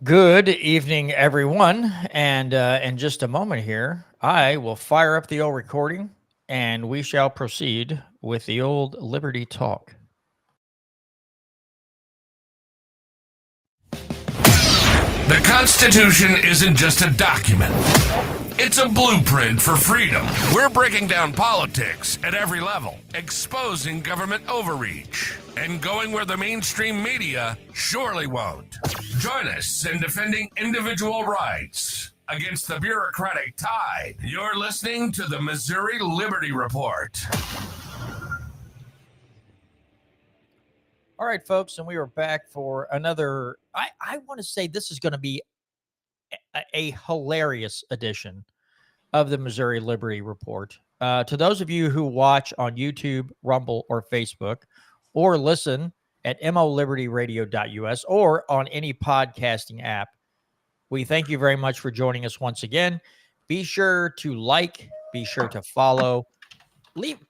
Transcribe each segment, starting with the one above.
Good evening, everyone. And in just a moment here, I will fire up the old recording and we shall proceed with the old Liberty Talk. The Constitution isn't just a document. It's a blueprint for freedom. We're breaking down politics at every level, exposing government overreach, and going where the mainstream media surely won't. Join us in defending individual rights against the bureaucratic tide. You're listening to the Missouri Liberty Report. All right, folks, and we are back for another. I want to say this is going to be a hilarious edition of the Missouri Liberty Report. To those of you who watch on YouTube, Rumble, or Facebook, or listen at molibertyradio.us or on any podcasting app, we thank you very much for joining us once again. Be sure to like, be sure to follow.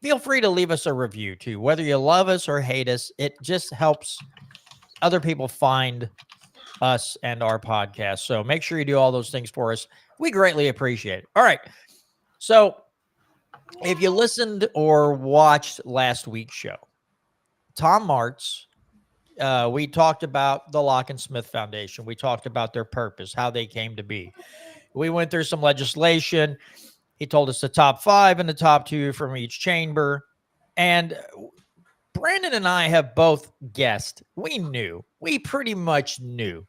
Feel free to leave us a review too. Whether you love us or hate us, it just helps other people find us and our podcast. So make sure you do all those things for us. We greatly appreciate it. All right. So if you listened or watched last week's show, Tom Martz, we talked about the Locke and Smith Foundation. We talked about their purpose, how they came to be. We went through some legislation. He told us the top 5 and the top 2 from each chamber. And Brandon and I have both guessed. We pretty much knew.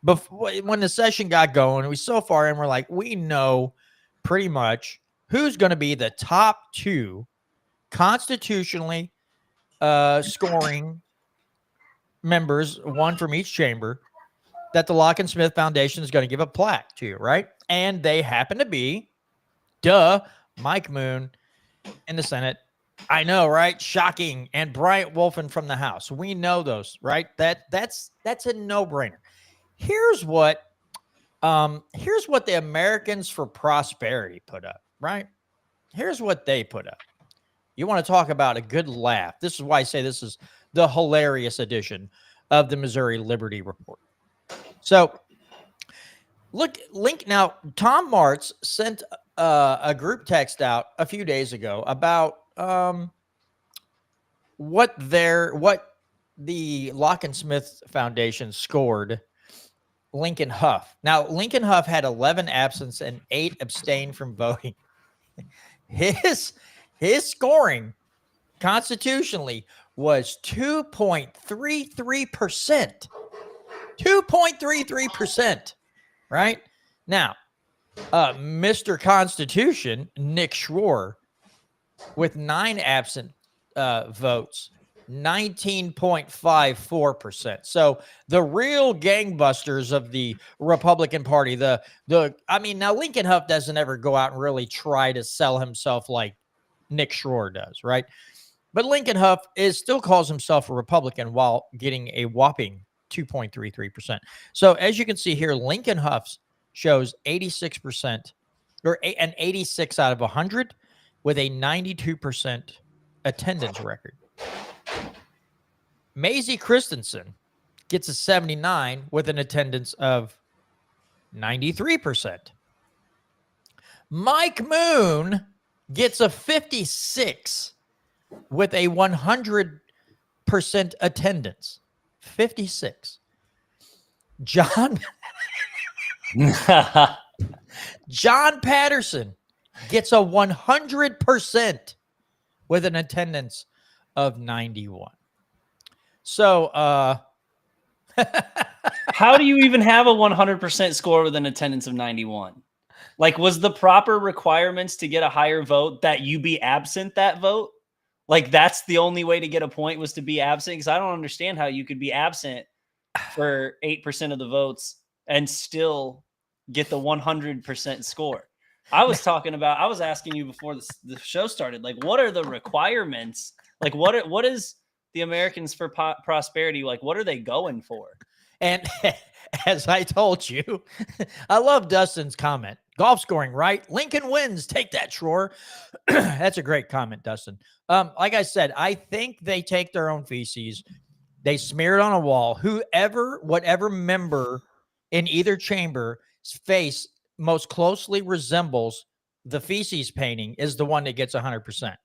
Before, when the session got going, we so far in, we're like, we know pretty much who's going to be the top 2 constitutionally scoring members, one from each chamber, that the Locke and Smith Foundation is going to give a plaque to, right? And they happen to be, Mike Moon in the Senate. I know, right? Shocking. And Bryant Wolfen from the House. We know those, right? That's a no-brainer. Here's what the Americans for Prosperity put up, right? Here's what they put up. You want to talk about a good laugh. This is why I say this is the hilarious edition of the Missouri Liberty Report. So, link now. Tom Martz sent a group text out a few days ago about what the Locke and Smith Foundation scored Lincoln Huff. Now, Lincoln Huff had 11 absence and 8 abstained from voting. His scoring constitutionally was 2.33%. 2.33%. Right? Now, Mr. Constitution, Nick Schroer, with 9 absent votes, 19.54%. So the real gangbusters of the Republican Party, now Lincoln Huff doesn't ever go out and really try to sell himself like Nick Schroer does, right? But Lincoln Huff still calls himself a Republican while getting a whopping 2.33%. So as you can see here, Lincoln Huff's shows 86% or an 86 out of 100 with a 92% attendance record. Maisie Christensen gets a 79 with an attendance of 93%. Mike Moon gets a 56 with a 100% attendance. 56. John Patterson gets a 100% with an attendance of 91. So, how do you even have a 100% score with an attendance of 91? Like, was the proper requirements to get a higher vote that you be absent that vote? Like, that's the only way to get a point was to be absent? Because I don't understand how you could be absent for 8% of the votes and still get the 100% score. I was asking you before the show started, like, what are the requirements? Like, what is the Americans for Prosperity, like, what are they going for? And as I told you, I love Dustin's comment. Golf scoring, right? Lincoln wins. Take that, Schroer. That's a great comment, Dustin. Like I said, I think they take their own feces. They smear it on a wall. Whatever member in either chamber's face most closely resembles the feces painting is the one that gets 100%.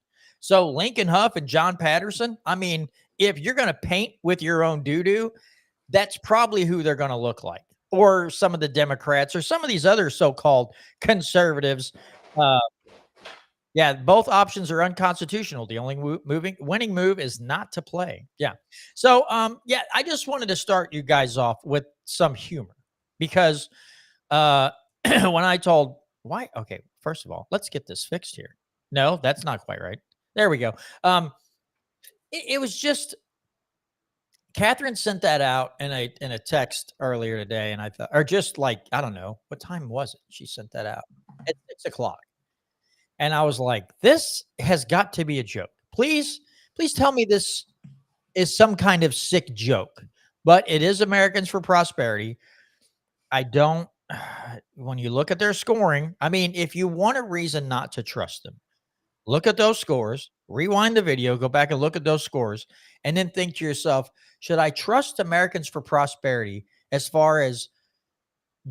So Lincoln Huff and John Patterson, I mean, if you're going to paint with your own doo-doo, that's probably who they're going to look like. Or some of the Democrats or some of these other so-called conservatives. Yeah, both options are unconstitutional. The only winning move is not to play. Yeah. So, yeah, I just wanted to start you guys off with some humor because when I told why, okay, first of all, let's get this fixed here. No, that's not quite right. There we go. It was just Catherine sent that out in a text earlier today, and I thought, or just like I don't know what time was it. She sent that out at 6 o'clock. And I was like, this has got to be a joke. Please tell me this is some kind of sick joke. But it is Americans for Prosperity. I don't, when you look at their scoring, I mean, if you want a reason not to trust them, look at those scores, rewind the video, go back and look at those scores, and then think to yourself, should I trust Americans for Prosperity as far as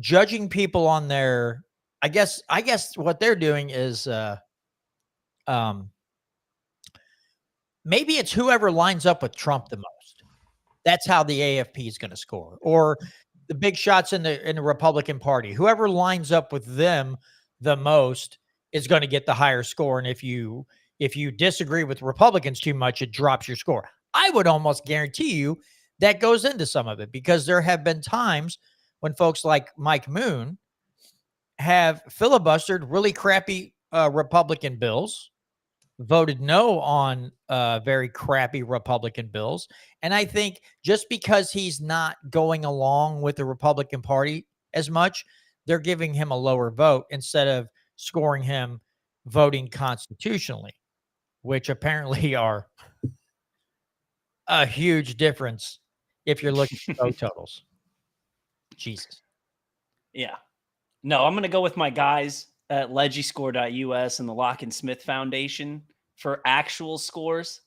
judging people on their, I guess what they're doing is, maybe it's whoever lines up with Trump the most. That's how the AFP is going to score, or the big shots in the Republican Party. Whoever lines up with them the most is going to get the higher score. And if you disagree with Republicans too much, it drops your score. I would almost guarantee you that goes into some of it because there have been times when folks like Mike Moon have filibustered really crappy Republican bills, voted no on very crappy Republican bills. And I think just because he's not going along with the Republican Party as much, they're giving him a lower vote instead of scoring him voting constitutionally, which apparently are a huge difference if you're looking at vote totals. Jesus. Yeah. No, I'm going to go with my guys at legiscore.us and the Lock and Smith Foundation for actual scores.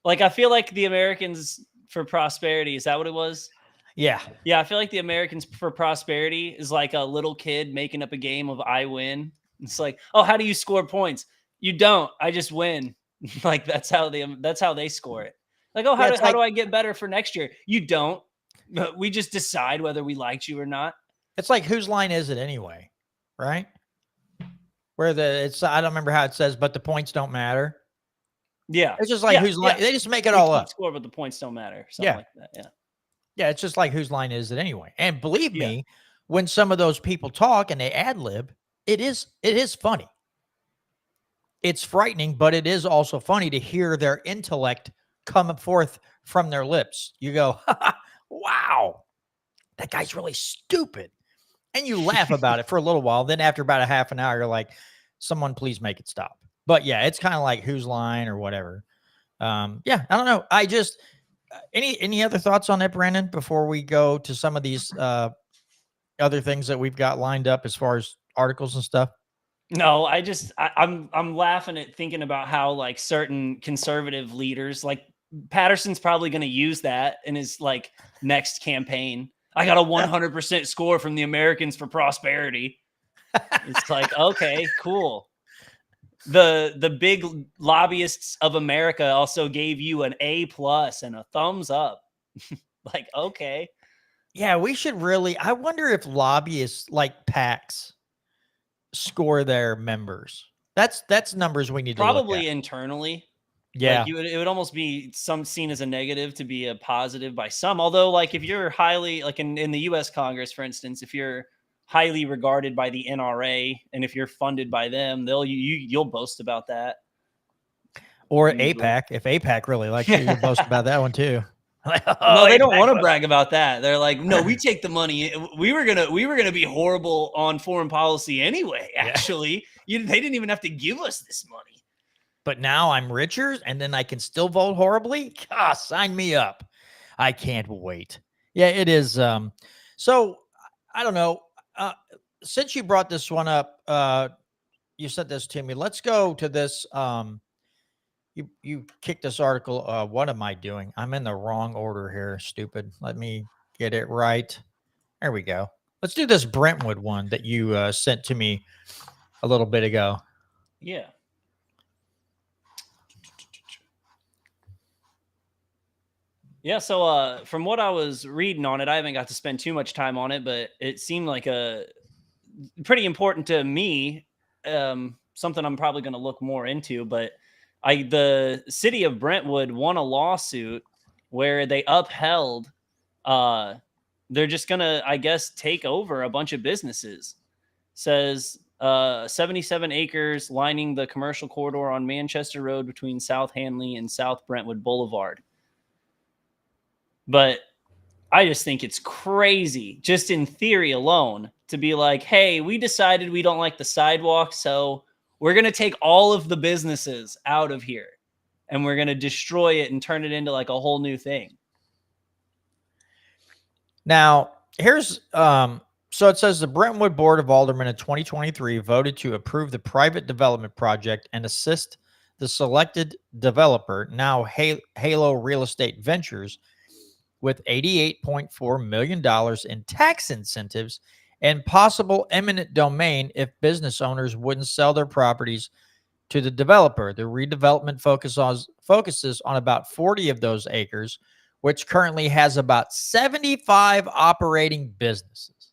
Like, I feel like the Americans for Prosperity, is that what it was? Yeah. Yeah, I feel like the Americans for Prosperity is like a little kid making up a game of I win. It's like, oh, how do you score points? You don't. I just win. Like that's how they score it. Like, oh, how do I get better for next year? You don't. We just decide whether we liked you or not. It's like, whose line is it anyway? Right? Where I don't remember how it says, but the points don't matter. Yeah. It's just like whose line, they just make it all up. Score, but the points don't matter. Something like that. Yeah. Yeah. It's just like, whose line is it anyway? And believe me, when some of those people talk and they ad lib, it is funny. It's frightening, but it is also funny to hear their intellect come forth from their lips. You go, wow, that guy's really stupid. And you laugh about it for a little while. Then after about a half an hour, you're like, someone please make it stop. But yeah, it's kind of like whose line or whatever. Yeah, I don't know. I just, any other thoughts on that, Brandon, before we go to some of these other things that we've got lined up as far as articles and stuff? No, I'm laughing at thinking about how like certain conservative leaders, like Patterson's probably going to use that in his like next campaign. I got a 100% score from the Americans for Prosperity. It's like, okay, cool. The big lobbyists of America also gave you an A+ and a thumbs up. Like, okay. Yeah, we should really, I wonder if lobbyists like PACs score their members. That's numbers we need to look Probably at. internally. Yeah. Like it would almost be seen as a negative to be a positive by some. Although, like if you're highly, like in the U.S. Congress, for instance, if you're highly regarded by the NRA and if you're funded by them, you'll boast about that. Or APAC. If APAC really likes you, you'll boast about that one too. No, they don't want to brag about that. They're like, no, we take the money. We were gonna be horrible on foreign policy anyway. Actually, they didn't even have to give us this money. But now I'm richer and then I can still vote horribly. God, sign me up. I can't wait. Yeah, it is. So I don't know. Since you brought this one up, you sent this to me. Let's go to this. You kicked this article. What am I doing? I'm in the wrong order here. Stupid. Let me get it right. There we go. Let's do this Brentwood one that you sent to me a little bit ago. Yeah. Yeah, so from what I was reading on it, I haven't got to spend too much time on it, but it seemed like a pretty important to me. Something I'm probably going to look more into. But the city of Brentwood won a lawsuit where they upheld. They're just gonna, I guess, take over a bunch of businesses. Says 77 acres lining the commercial corridor on Manchester Road between South Hanley and South Brentwood Boulevard. But I just think it's crazy, just in theory alone, to be like, hey, we decided we don't like the sidewalk, so we're going to take all of the businesses out of here and we're going to destroy it and turn it into like a whole new thing. Now, here's so it says the Brentwood Board of Aldermen in 2023 voted to approve the private development project and assist the selected developer, now Halo Real Estate Ventures, with $88.4 million in tax incentives and possible eminent domain if business owners wouldn't sell their properties to the developer. The redevelopment focuses on about 40 of those acres, which currently has about 75 operating businesses.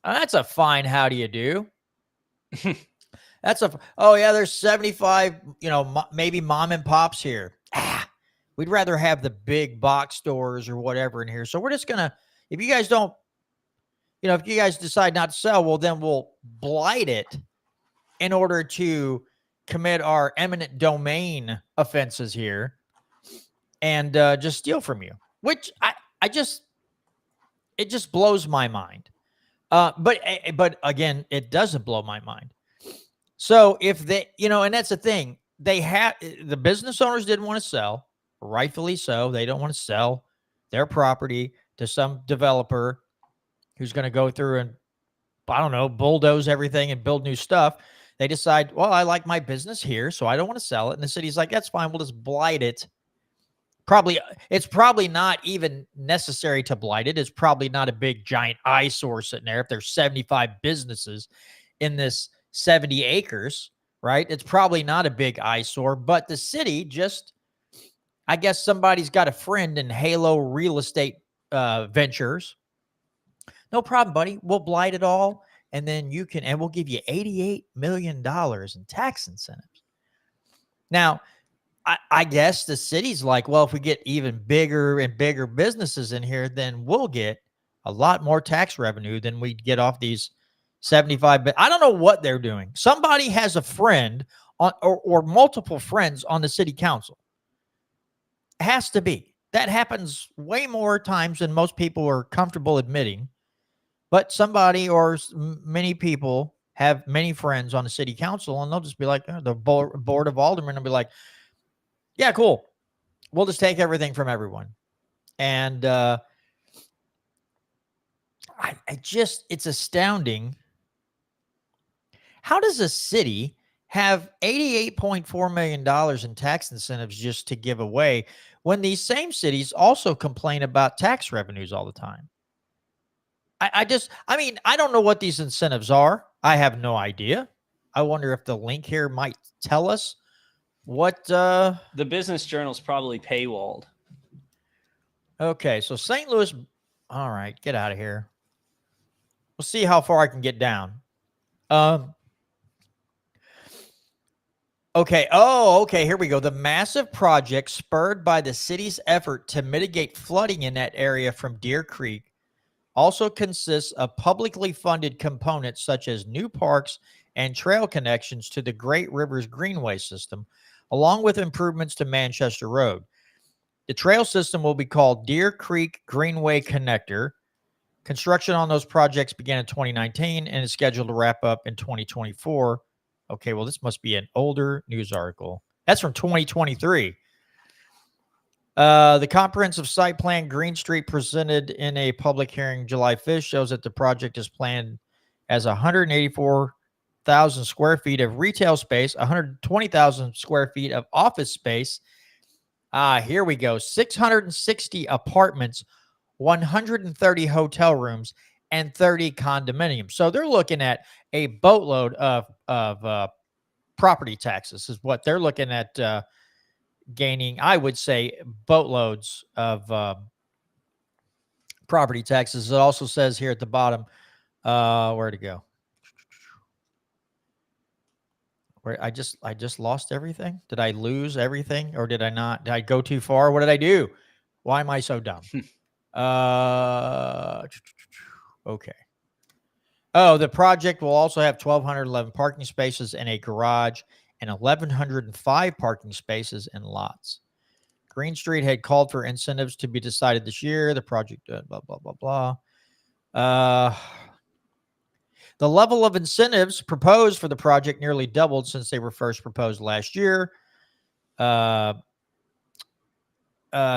Now, that's a fine how do you do. There's 75, maybe mom and pops here. We'd rather have the big box stores or whatever in here. So we're just going to, if you guys decide not to sell, well, then we'll blight it in order to commit our eminent domain offenses here and just steal from you, which it just blows my mind. But again, it doesn't blow my mind. So if they, and that's the thing, the business owners didn't want to sell, rightfully so. They don't want to sell their property to some developer who's going to go through and, I don't know, bulldoze everything and build new stuff. They decide, well, I like my business here, so I don't want to sell it. And the city's like, that's fine. We'll just blight it. It's probably not even necessary to blight it. It's probably not a big giant eyesore sitting there. If there's 75 businesses in this 70 acres, right? It's probably not a big eyesore, but the city just, I guess somebody's got a friend in Halo Real Estate Ventures. No problem, buddy. We'll blight it all. And then and we'll give you $88 million in tax incentives. Now, I guess the city's like, well, if we get even bigger and bigger businesses in here, then we'll get a lot more tax revenue than we'd get off these 75. But I don't know what they're doing. Somebody has a friend or multiple friends on the city council. It has to be. That happens way more times than most people are comfortable admitting. But somebody or many people have many friends on the city council, and they'll just be like, the board of aldermen will be like, yeah, cool. We'll just take everything from everyone. And it's astounding. How does a city have $88.4 million in tax incentives just to give away when these same cities also complain about tax revenues all the time? I don't know what these incentives are. I have no idea. I wonder if the link here might tell us what the Business Journal's probably paywalled. Okay, so St. Louis. All right, get out of here. We'll see how far I can get down. Okay. Oh, okay. Here we go. The massive project spurred by the city's effort to mitigate flooding in that area from Deer Creek also consists of publicly funded components such as new parks and trail connections to the Great Rivers Greenway system, along with improvements to Manchester Road. The trail system will be called Deer Creek Greenway Connector. Construction on those projects began in 2019 and is scheduled to wrap up in 2024. Okay, well, this must be an older news article. That's from 2023. The comprehensive site plan Green Street presented in a public hearing July 5th shows that the project is planned as 184,000 square feet of retail space, 120,000 square feet of office space. Here we go. 660 apartments 130 hotel rooms, and 30 condominiums. So they're looking at a boatload of property taxes is what they're looking at gaining. I would say boatloads of property taxes. It also says here at the bottom, where to go? Where I just lost everything. Did I lose everything, or did I not? Did I go too far? What did I do? Why am I so dumb? Okay. Oh, the project will also have 1,211 parking spaces and a garage and 1,105 parking spaces and lots. Green Street had called for incentives to be decided this year. The project, blah, blah, blah, blah. The level of incentives proposed for the project nearly doubled since they were first proposed last year.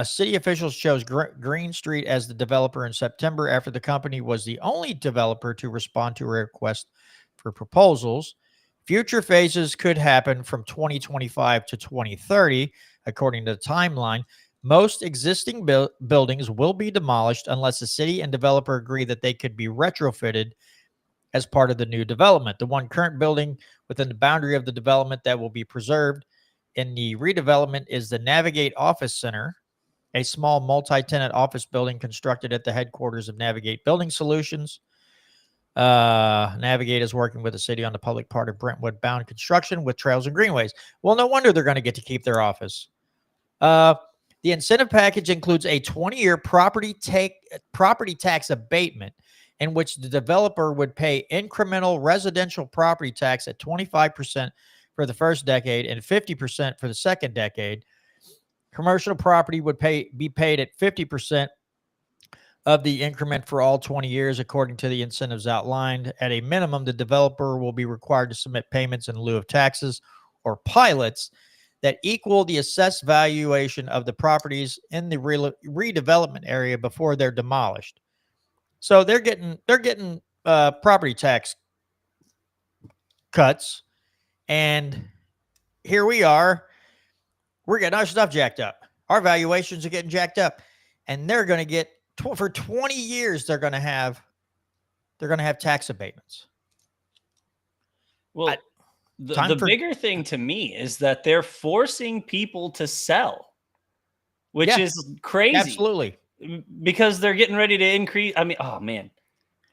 City officials chose Green Street as the developer in September after the company was the only developer to respond to a request for proposals. Future phases could happen from 2025 to 2030, according to the timeline. Most existing buildings will be demolished unless the city and developer agree that they could be retrofitted as part of the new development. The one current building within the boundary of the development that will be preserved in the redevelopment is the Navigate Office Center, a small multi-tenant office building constructed at the headquarters of Navigate Building Solutions. Navigate is working with the city on the public part of Brentwood bound construction with trails and greenways. Well, no wonder they're going to get to keep their office. The incentive package includes a 20-year property tax abatement in which the developer would pay incremental residential property tax at 25% for the first decade and 50% for the second decade. Commercial property would be paid at 50% of the increment for all 20 years, according to the incentives outlined. At a minimum, the developer will be required to submit payments in lieu of taxes or pilots that equal the assessed valuation of the properties in the redevelopment area before they're demolished. So they're getting property tax cuts, and here we are. We're getting our stuff jacked up. Our valuations are getting jacked up, and they're going to get for 20 years. They're going to have tax abatements. Well, the bigger thing to me is that they're forcing people to sell, which is crazy. Absolutely. Because they're getting ready to increase. I mean, oh man,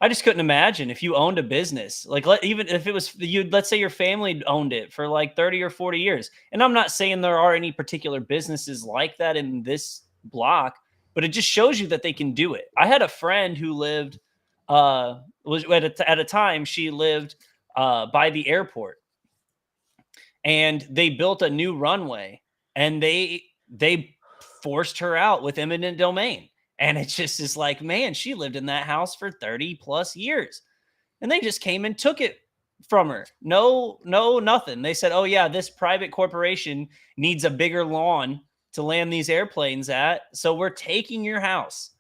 I just couldn't imagine if you owned a business, like even if it was let's say your family owned it for like 30 or 40 years. And I'm not saying there are any particular businesses like that in this block, but it just shows you that they can do it. I had a friend who lived, was at a time she lived by the airport, and they built a new runway, and they forced her out with eminent domain. And it just is like, man, she lived in that house for 30 plus years. And they just came and took it from her. No, nothing. They said, oh yeah, this private corporation needs a bigger lawn to land these airplanes at. So we're taking your house.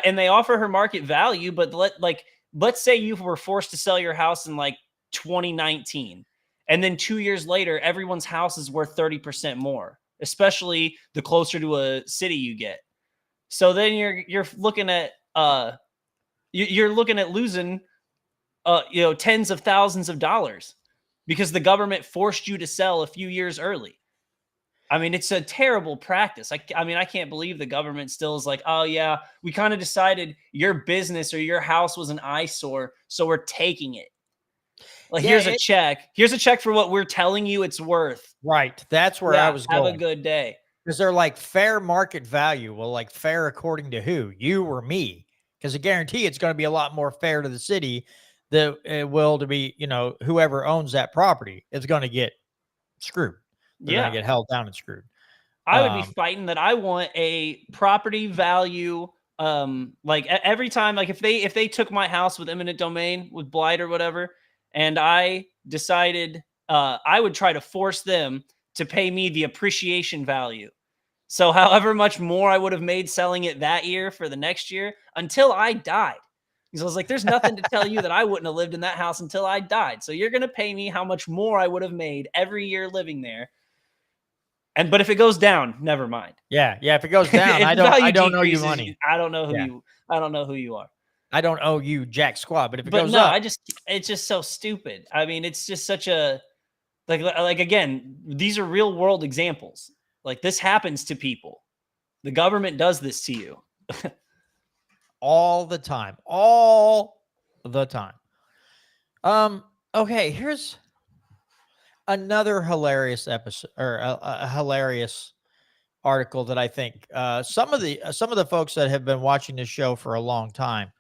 And they offer her market value, but let's say you were forced to sell your house in like 2019. And then 2 years later, everyone's house is worth 30% more, especially the closer to a city you get. So then you're looking at losing tens of thousands of dollars because the government forced you to sell a few years early. I mean, it's a terrible practice. I mean, I can't believe the government still is like, oh yeah, we kind of decided your business or your house was an eyesore, so we're taking it. Like, here's a check. Here's a check for what we're telling you it's worth. Right. That's where I was going. Have a good day. Because they're like fair market value. Well, like fair according to who? You or me? Because I guarantee it's going to be a lot more fair to the city than it will to be, whoever owns that property is going to get screwed. They're going to get held down and screwed. I would be fighting that. I want a property value. Like every time, like if they took my house with eminent domain, with blight or whatever, and I decided I would try to force them to pay me the appreciation value. So however much more I would have made selling it that year for the next year until I died. Because I was like, there's nothing to tell you that I wouldn't have lived in that house until I died. So you're going to pay me how much more I would have made every year living there. But if it goes down, never mind. Yeah. If it goes down, If I the value don't owe you decreases, money. I don't know who Yeah. I don't know who you are. I don't owe you jack squat. But if it But goes no, up, it's just so stupid. I mean, it's just such a like again, these are real world examples. Like this happens to people. The government does this to you. all the time. Okay, here's another hilarious episode, or a hilarious article that I think some of the folks that have been watching this show for a long time,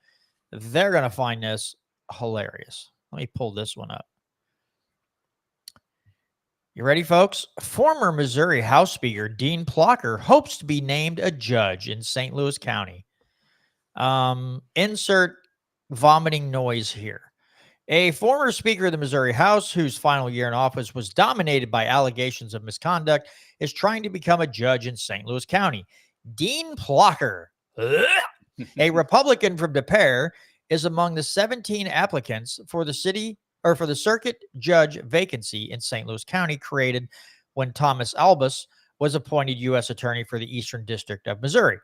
they're going to find this hilarious. Let me pull this one up. You ready, folks? Former Missouri House Speaker Dean Plocher hopes to be named a judge in St. Louis County. Insert vomiting noise here. A former Speaker of the Missouri House, whose final year in office was dominated by allegations of misconduct, is trying to become a judge in St. Louis County. Dean Plocher, a Republican from Des Peres, is among the 17 applicants for the circuit judge vacancy in St. Louis County created when Thomas Albus was appointed U.S. Attorney for the Eastern District of Missouri.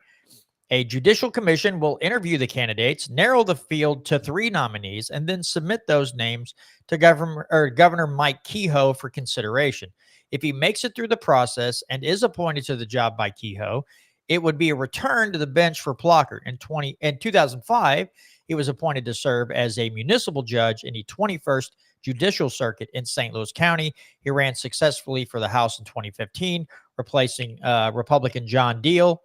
A judicial commission will interview the candidates, narrow the field to 3 nominees, and then submit those names to Governor Mike Kehoe for consideration. If he makes it through the process and is appointed to the job by Kehoe, it would be a return to the bench for Plocher. In 2005, he was appointed to serve as a municipal judge in the 21st Judicial Circuit in St. Louis County. He ran successfully for the House in 2015, replacing Republican John Deal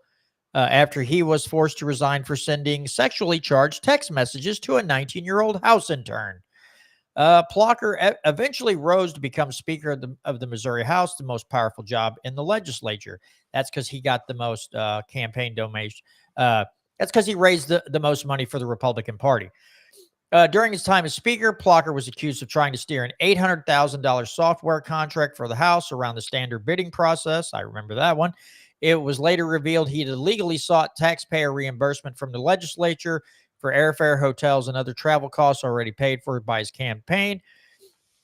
after he was forced to resign for sending sexually charged text messages to a 19-year-old House intern. Plocher eventually rose to become Speaker of the Missouri House, the most powerful job in the legislature. That's because he got the most campaign donation. That's because he raised the most money for the Republican Party. During his time as Speaker, Plocher was accused of trying to steer an $800,000 software contract for the House around the standard bidding process. I remember that one. It was later revealed he had illegally sought taxpayer reimbursement from the legislature for airfare, hotels, and other travel costs already paid for by his campaign.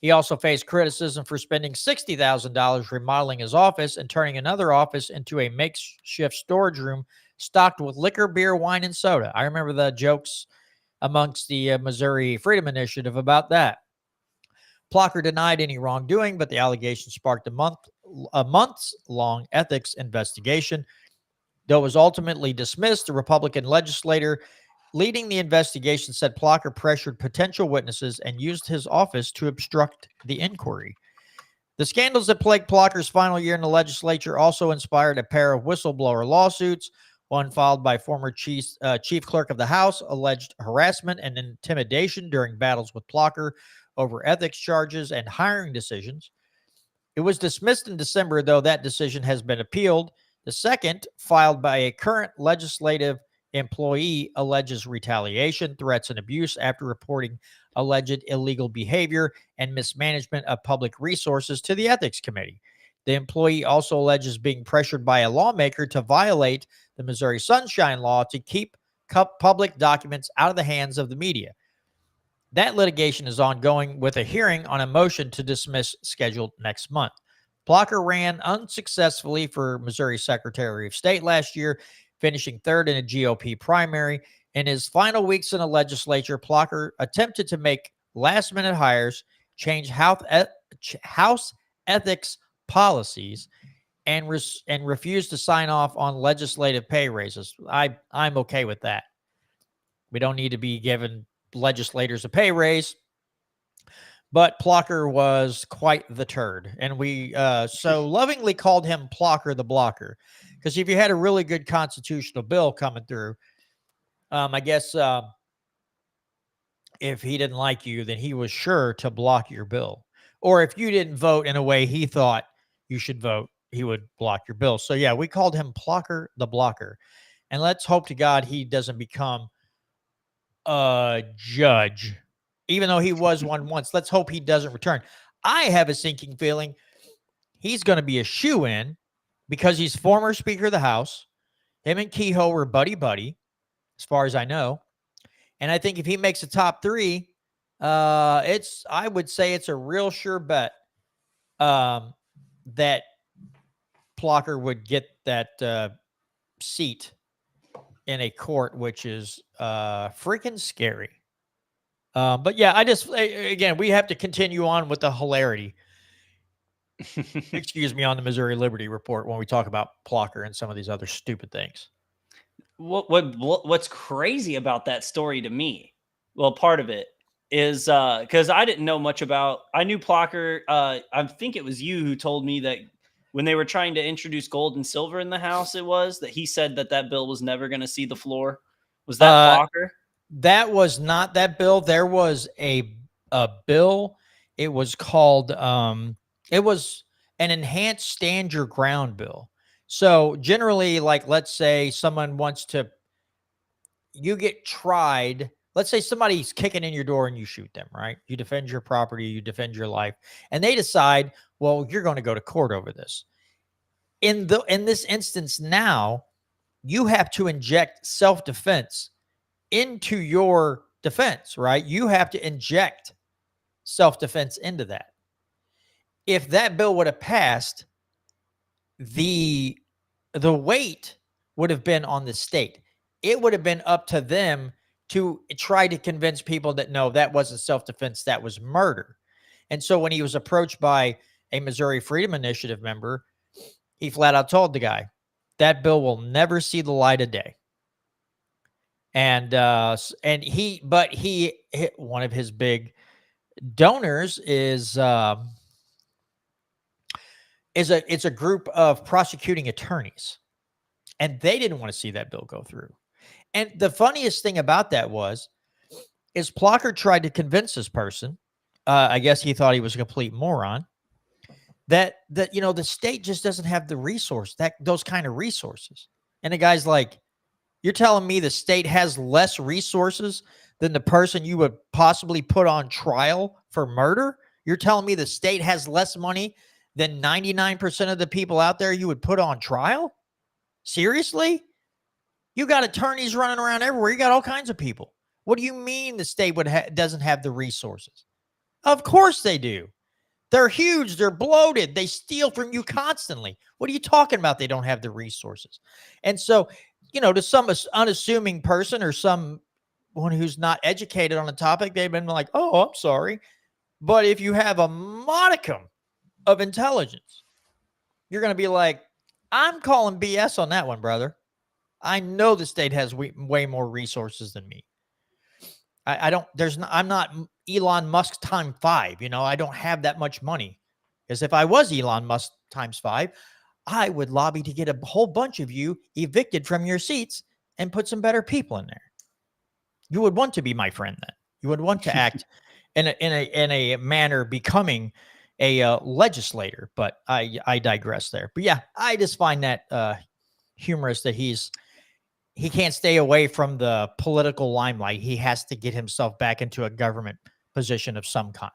He also faced criticism for spending $60,000 remodeling his office and turning another office into a makeshift storage room stocked with liquor, beer, wine, and soda. I remember the jokes amongst the Missouri Freedom Initiative about that. Plocher denied any wrongdoing, but the allegation sparked a months-long ethics investigation. Though it was ultimately dismissed, the Republican legislator leading the investigation said Plocher pressured potential witnesses and used his office to obstruct the inquiry. The scandals that plagued Plocher's final year in the legislature also inspired a pair of whistleblower lawsuits, one filed by former chief clerk of the House, alleged harassment and intimidation during battles with Plocher over ethics charges and hiring decisions. It was dismissed in December, though that decision has been appealed. The second, filed by a current legislative employee, alleges retaliation, threats, and abuse after reporting alleged illegal behavior and mismanagement of public resources to the Ethics Committee. The employee also alleges being pressured by a lawmaker to violate the Missouri Sunshine Law to keep public documents out of the hands of the media. That litigation is ongoing with a hearing on a motion to dismiss scheduled next month. Plocher ran unsuccessfully for Missouri Secretary of State last year, finishing third in a GOP primary. In his final weeks in the legislature, Plocher attempted to make last-minute hires, change House ethics policies, and refused to sign off on legislative pay raises. I'm okay with that. We don't need to be giving legislators a pay raise, but Plocher was quite the turd, and we so lovingly called him Plocher the Blocker, because if you had a really good constitutional bill coming through, I guess if he didn't like you, then he was sure to block your bill, or if you didn't vote in a way he thought you should vote, he would block your bill. So yeah, we called him Plocher the Blocker, and let's hope to God he doesn't become a judge, even though he was one once. Let's hope he doesn't return. I have a sinking feeling he's going to be a shoo-in because he's former Speaker of the House. Him and Kehoe were buddy-buddy, as far as I know. And I think if he makes a top 3, I would say it's a real sure bet that Plocher would get that seat in a court, which is freaking scary. But yeah, again, we have to continue on with the hilarity. Excuse me, on the Missouri Liberty Report when we talk about Plocher and some of these other stupid things. What's crazy about that story to me? Well, part of it is because I didn't know much about. I knew Plocher. I think it was you who told me that when they were trying to introduce gold and silver in the House, it was that he said that bill was never going to see the floor. Was that Plocher? That was not that bill. There was a bill. It was called. It was an enhanced stand your ground bill. So generally, like, let's say someone wants to, you get tried. Let's say somebody's kicking in your door and you shoot them, right? You defend your property, you defend your life, and they decide, well, you're going to go to court over this. In this instance now, you have to inject self-defense into your defense, right? You have to inject self-defense into that. If that bill would have passed, the weight would have been on the state. It would have been up to them to try to convince people that no, that wasn't self-defense, that was murder. And so when he was approached by a Missouri Freedom Initiative member, he flat out told the guy, that bill will never see the light of day. And one of his big donors is it's a group of prosecuting attorneys, and they didn't want to see that bill go through. And the funniest thing about that is Plocher tried to convince this person. I guess he thought he was a complete moron. That the state just doesn't have the resource, those kind of resources. And the guy's like, you're telling me the state has less resources than the person you would possibly put on trial for murder? You're telling me the state has less money than 99% of the people out there you would put on trial? Seriously? You got attorneys running around everywhere. You got all kinds of people. What do you mean the state doesn't have the resources? Of course they do. They're huge. They're bloated. They steal from you constantly. What are you talking about? They don't have the resources. And so, to some unassuming person or someone who's not educated on the topic, they've been like, oh, I'm sorry. But if you have a modicum of intelligence, you're going to be like, I'm calling BS on that one, brother. I know the state has way more resources than me. I'm not Elon Musk times 5. I don't have that much money. Because if I was Elon Musk times 5, I would lobby to get a whole bunch of you evicted from your seats and put some better people in there. You would want to be my friend then. You would want to act in a manner becoming a legislator. But I digress there. But yeah, I just find that humorous that he can't stay away from the political limelight. He has to get himself back into a government position of some kind.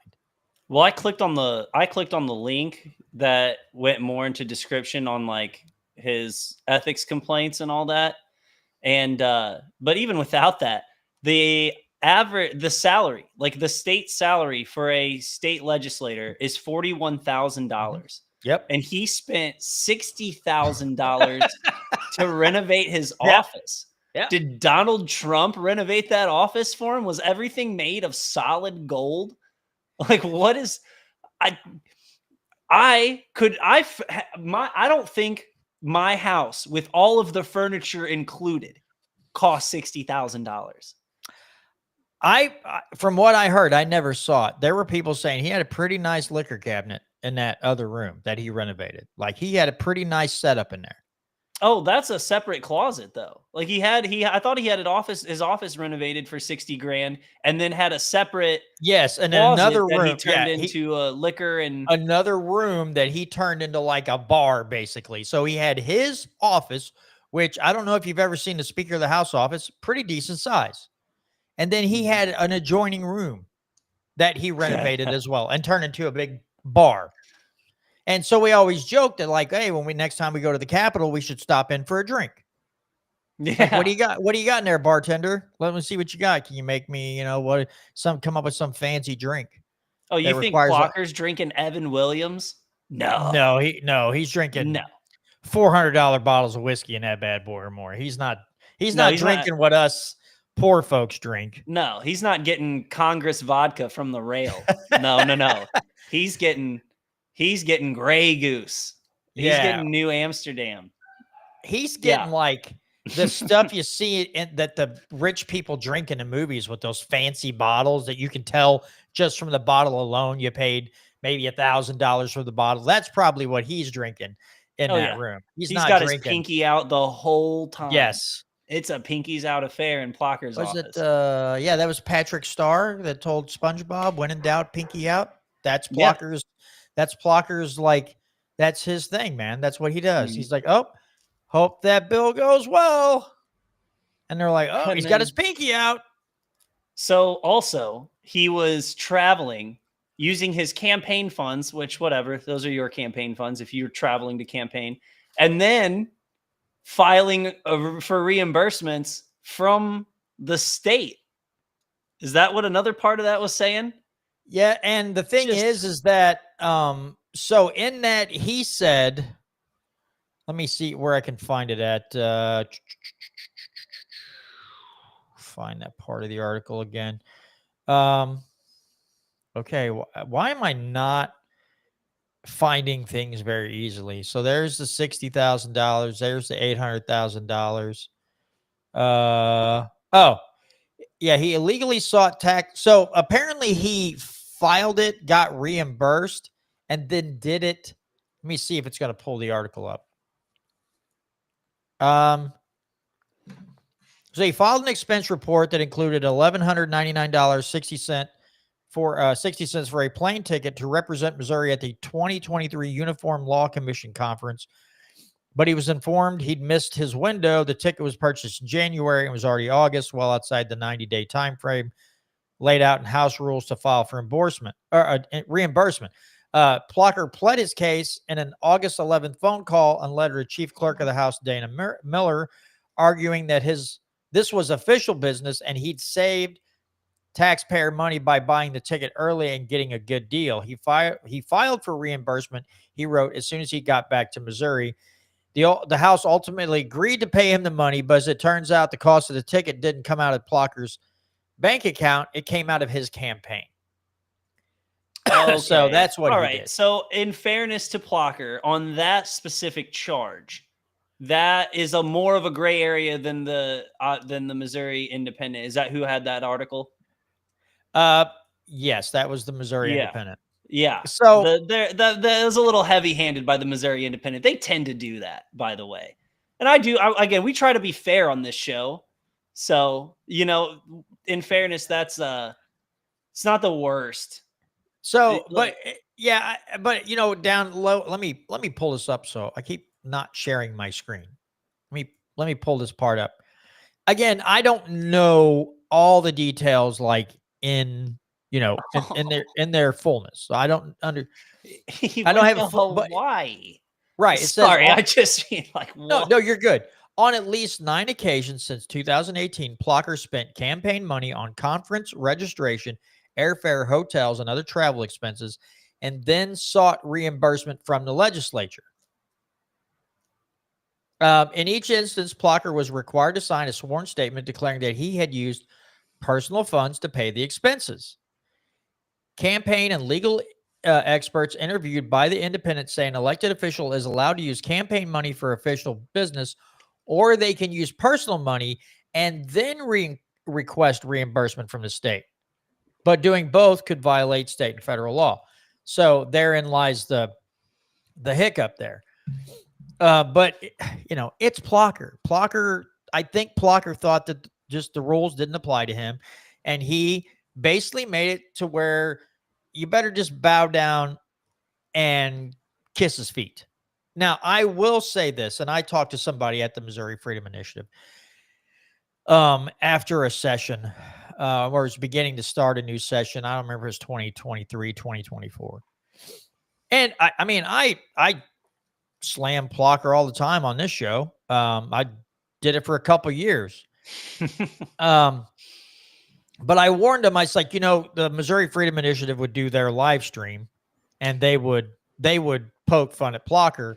Well, I clicked on the link that went more into description on like his ethics complaints and all that. And but even without that, the salary, like the state salary for a state legislator is $41,000. Yep. And he spent $60,000 to renovate his office. Yeah. Did Donald Trump renovate that office for him? Was everything made of solid gold? Like, what is I don't think my house with all of the furniture included cost $60,000. From what I heard, I never saw it. There were people saying he had a pretty nice liquor cabinet in that other room that he renovated. Like, he had a pretty nice setup in there. Oh, that's a separate closet though. Like I thought he had his office renovated for $60,000 and then had a separate and then another room he turned into liquor and another room that he turned into like a bar basically. So he had his office, which I don't know if you've ever seen the Speaker of the House office, pretty decent size. And then he had an adjoining room that he renovated as well and turned into a big bar. And so we always joked that, like, hey, next time we go to the Capitol, we should stop in for a drink. Yeah. Like, what do you got? What do you got in there, bartender? Let me see what you got. Can you make me, come up with some fancy drink? Oh, you think Plocher's drinking Evan Williams? No, he's drinking $400 bottles of whiskey in that bad boy or more. He's not No, he's not. drinking what us poor folks drink. No, he's not getting Congress vodka from the rail. No. He's getting Grey Goose. He's Yeah. getting New Amsterdam. He's getting Yeah. like the stuff you see that the rich people drink in the movies with those fancy bottles that you can tell just from the bottle alone you paid maybe $1,000 for the bottle. That's probably what he's drinking in that room. He's not got drinking. his pinky out the whole time. Yes. It's a pinkies out affair in Plocker's office. Yeah, that was Patrick Starr that told SpongeBob, when in doubt, pinky out. That's Plocker's. That's Plocker's, like, that's his thing, man. That's what he does. He's like, oh, hope that bill goes well. And they're like, oh, he's got his pinky out. So also, he was traveling using his campaign funds, which whatever, those are your campaign funds if you're traveling to campaign, and then filing for reimbursements from the state. Is that what another part of that was saying? Yeah, and the thing is that so in that he said, let me see where I can find it at. Find that part of the article again. Okay, why am I not finding things very easily? So there's the $60,000. There's the $800,000. Oh, yeah, he illegally sought tax. So apparently he filed it, got reimbursed, and then did it. Let me see if it's going to pull the article up. So he filed an expense report that included $1,199.60 for 60 cents for a plane ticket to represent Missouri at the 2023 Uniform Law Commission conference. But he was informed he'd missed his window. The ticket was purchased in January and was already August, well outside the 90-day time frame laid out in House rules to file for reimbursement. Plocher pled his case in an August 11th phone call and letter to Chief Clerk of the House, Dana Miller, arguing that this was official business and he'd saved taxpayer money by buying the ticket early and getting a good deal. He filed for reimbursement, he wrote, as soon as he got back to Missouri. The House ultimately agreed to pay him the money, but as it turns out, the cost of the ticket didn't come out of Plocker's bank account. It came out of his campaign. Okay. So that's what he did. So in fairness to Plocher, on that specific charge, that is a more of a gray area than the Missouri Independent. Is that who had that article? Yes, that was the Missouri Independent. Yeah. So that was a little heavy-handed by the Missouri Independent. They tend to do that, by the way. And again, we try to be fair on this show. So, in fairness, that's it's not the worst. So, but down low, let me pull this up. So I keep not sharing my screen. Let me pull this part up. Again, I don't know all the details like in their fullness. So I don't I don't have a full Hawaii. Right. Sorry, I just mean like no, you're good. On at least 9 occasions since 2018, Plocher spent campaign money on conference registration, airfare, hotels, and other travel expenses, and then sought reimbursement from the legislature. In each instance, Plocher was required to sign a sworn statement declaring that he had used personal funds to pay the expenses. Campaign and legal experts interviewed by the Independent say an elected official is allowed to use campaign money for official business, or they can use personal money and then request reimbursement from the state. But doing both could violate state and federal law. So therein lies the hiccup there. But it's Plocher. I think Plocher thought that just the rules didn't apply to him, and he basically made it to where you better just bow down and kiss his feet. Now, I will say this, and I talked to somebody at the Missouri Freedom Initiative after a session, or was beginning to start a new session. I don't remember if it was 2023, 2024. And I slam Plocher all the time on this show. I did it for a couple years. But I warned him, I was like, the Missouri Freedom Initiative would do their live stream and they would poke fun at Plocher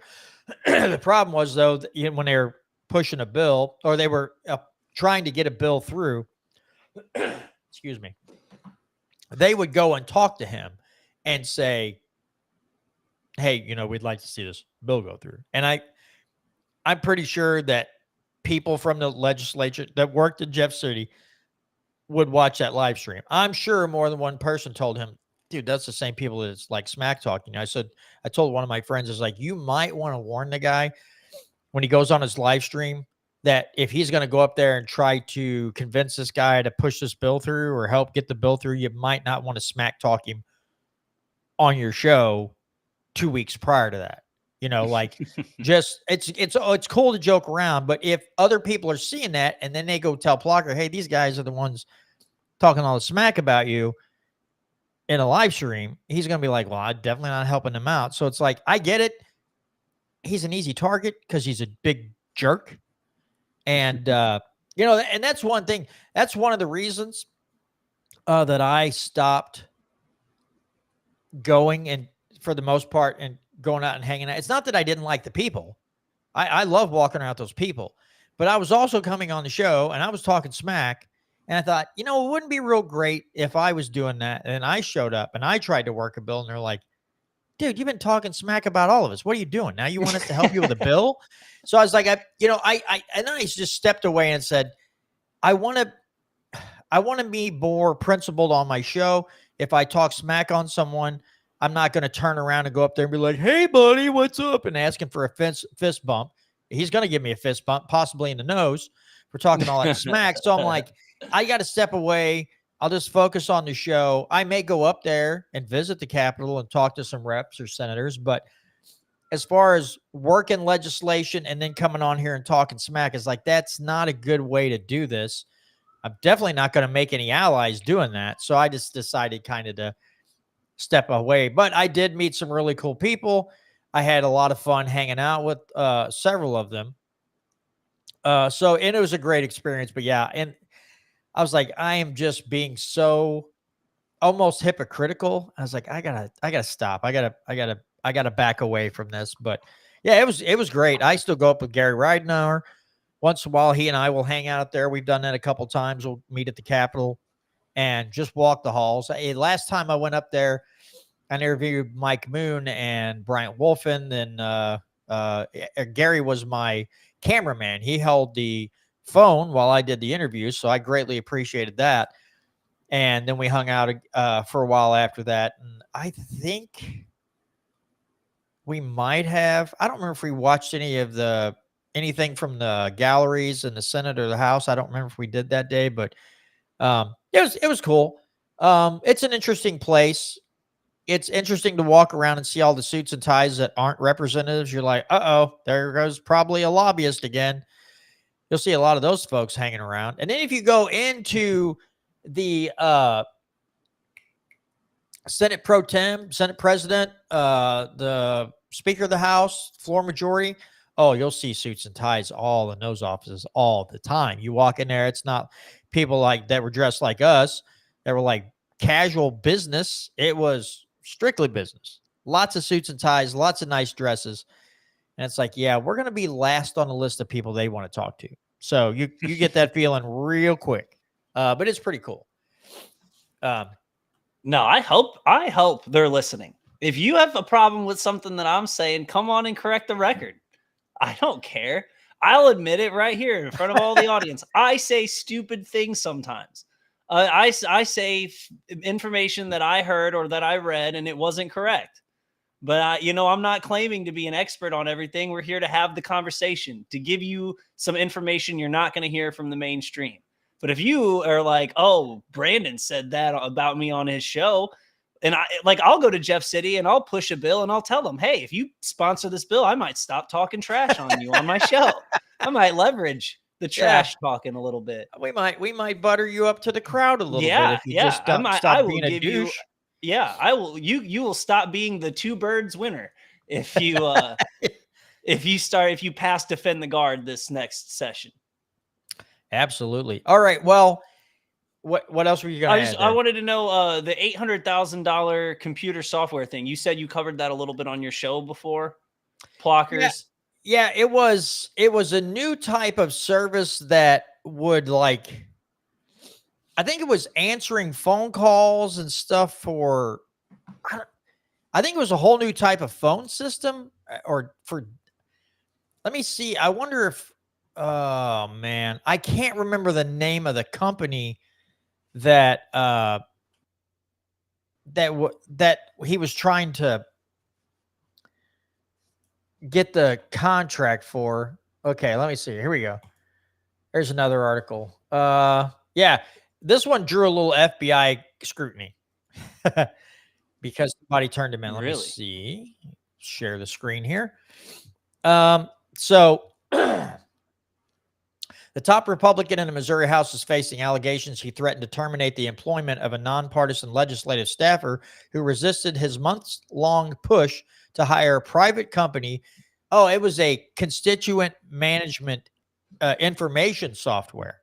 The problem was, though, that, when they were pushing a bill, or they were trying to get a bill through, excuse me, they would go and talk to him and say, hey, we'd like to see this bill go through. And I'm pretty sure that people from the legislature that worked in Jeff City would watch that live stream. I'm sure more than one person told him, dude, that's the same people that's like smack talking. I told one of my friends, is like, you might want to warn the guy when he goes on his live stream that if he's going to go up there and try to convince this guy to push this bill through or help get the bill through, you might not want to smack talk him on your show 2 weeks prior to that. Like just it's cool to joke around, but if other people are seeing that and then they go tell Plocher, hey, these guys are the ones talking all the smack about you in a live stream, he's going to be like, well, I'm definitely not helping him out. So it's like, I get it. He's an easy target because he's a big jerk. And, and that's one thing. That's one of the reasons that I stopped going, and for the most part, and going out and hanging out. It's not that I didn't like the people. I love walking around with those people, but I was also coming on the show and I was talking smack, and I thought, it wouldn't be real great if I was doing that and I showed up and I tried to work a bill and they're like, dude, you've been talking smack about all of us. What are you doing? Now you want us to help you with a bill? So I was like, and then I just stepped away and said, I want to be more principled on my show. If I talk smack on someone, I'm not going to turn around and go up there and be like, hey, buddy, what's up? And ask him for a fist bump. He's going to give me a fist bump, possibly in the nose, for talking all that smack. So I'm like, I got to step away. I'll just focus on the show. I may go up there and visit the Capitol and talk to some reps or senators. But as far as working legislation and then coming on here and talking smack, is like, that's not a good way to do this. I'm definitely not going to make any allies doing that. So I just decided kind of to step away. But I did meet some really cool people. I had a lot of fun hanging out with several of them. And it was a great experience. But yeah, and I was like, I am just being so almost hypocritical. I was like, I gotta stop. I gotta back away from this. But yeah, it was great. I still go up with Gary Ridenour once in a while. He and I will hang out there. We've done that a couple times. We'll meet at the Capitol and just walk the halls. Last time I went up there, I interviewed Mike Moon and Bryant Wolfen. And Gary was my cameraman. He held the phone while I did the interview, so I greatly appreciated that. And then we hung out for a while after that. And I think we might have, I don't remember if we watched anything from the galleries in the Senate or the House. I don't remember if we did that day, but it was cool. It's an interesting place. It's interesting to walk around and see all the suits and ties that aren't representatives. You're like, uh-oh, there goes probably a lobbyist again. You'll see a lot of those folks hanging around. And then if you go into the Senate Pro Tem, Senate President, the Speaker of the House, floor majority, oh, you'll see suits and ties all in those offices all the time. You walk in there, it's not people like that were dressed like us, that were like casual business. It was strictly business. Lots of suits and ties, lots of nice dresses. And it's like, yeah, we're going to be last on the list of people they want to talk to. So you get that feeling real quick. But it's pretty cool. No, I hope they're listening. If you have a problem with something that I'm saying, come on and correct the record. I don't care. I'll admit it right here in front of all the audience. I say stupid things sometimes. I say information that I heard or that I read and it wasn't correct. But, I'm not claiming to be an expert on everything. We're here to have the conversation, to give you some information you're not going to hear from the mainstream. But if you are like, oh, Brandon said that about me on his show, and I'll go to Jeff City and I'll push a bill and I'll tell them, hey, if you sponsor this bill, I might stop talking trash on you on my show. I might leverage the trash talking a little bit. We might butter you up to the crowd a little bit if you just stop being a douche. I will. You will stop being the two birds winner if you if you pass defend the guard this next session. Absolutely. All right. Well, what else were you going to add? I wanted to know the $800,000 computer software thing. You said you covered that a little bit on your show before, Plochers. Yeah, it was a new type of service that would like I think it was answering phone calls and stuff for I, don't- I think it was a whole new type of phone system or for let me see. I wonder if oh man, I can't remember the name of the company that that he was trying to get the contract for. Okay, let me see. Here we go. There's another article. Yeah, this one drew a little FBI scrutiny because somebody turned him in. Let me Really? see. Share the screen here. So the top Republican in the Missouri House is facing allegations he threatened to terminate the employment of a nonpartisan legislative staffer who resisted his months-long push to hire a private company. Oh, it was a constituent management information software.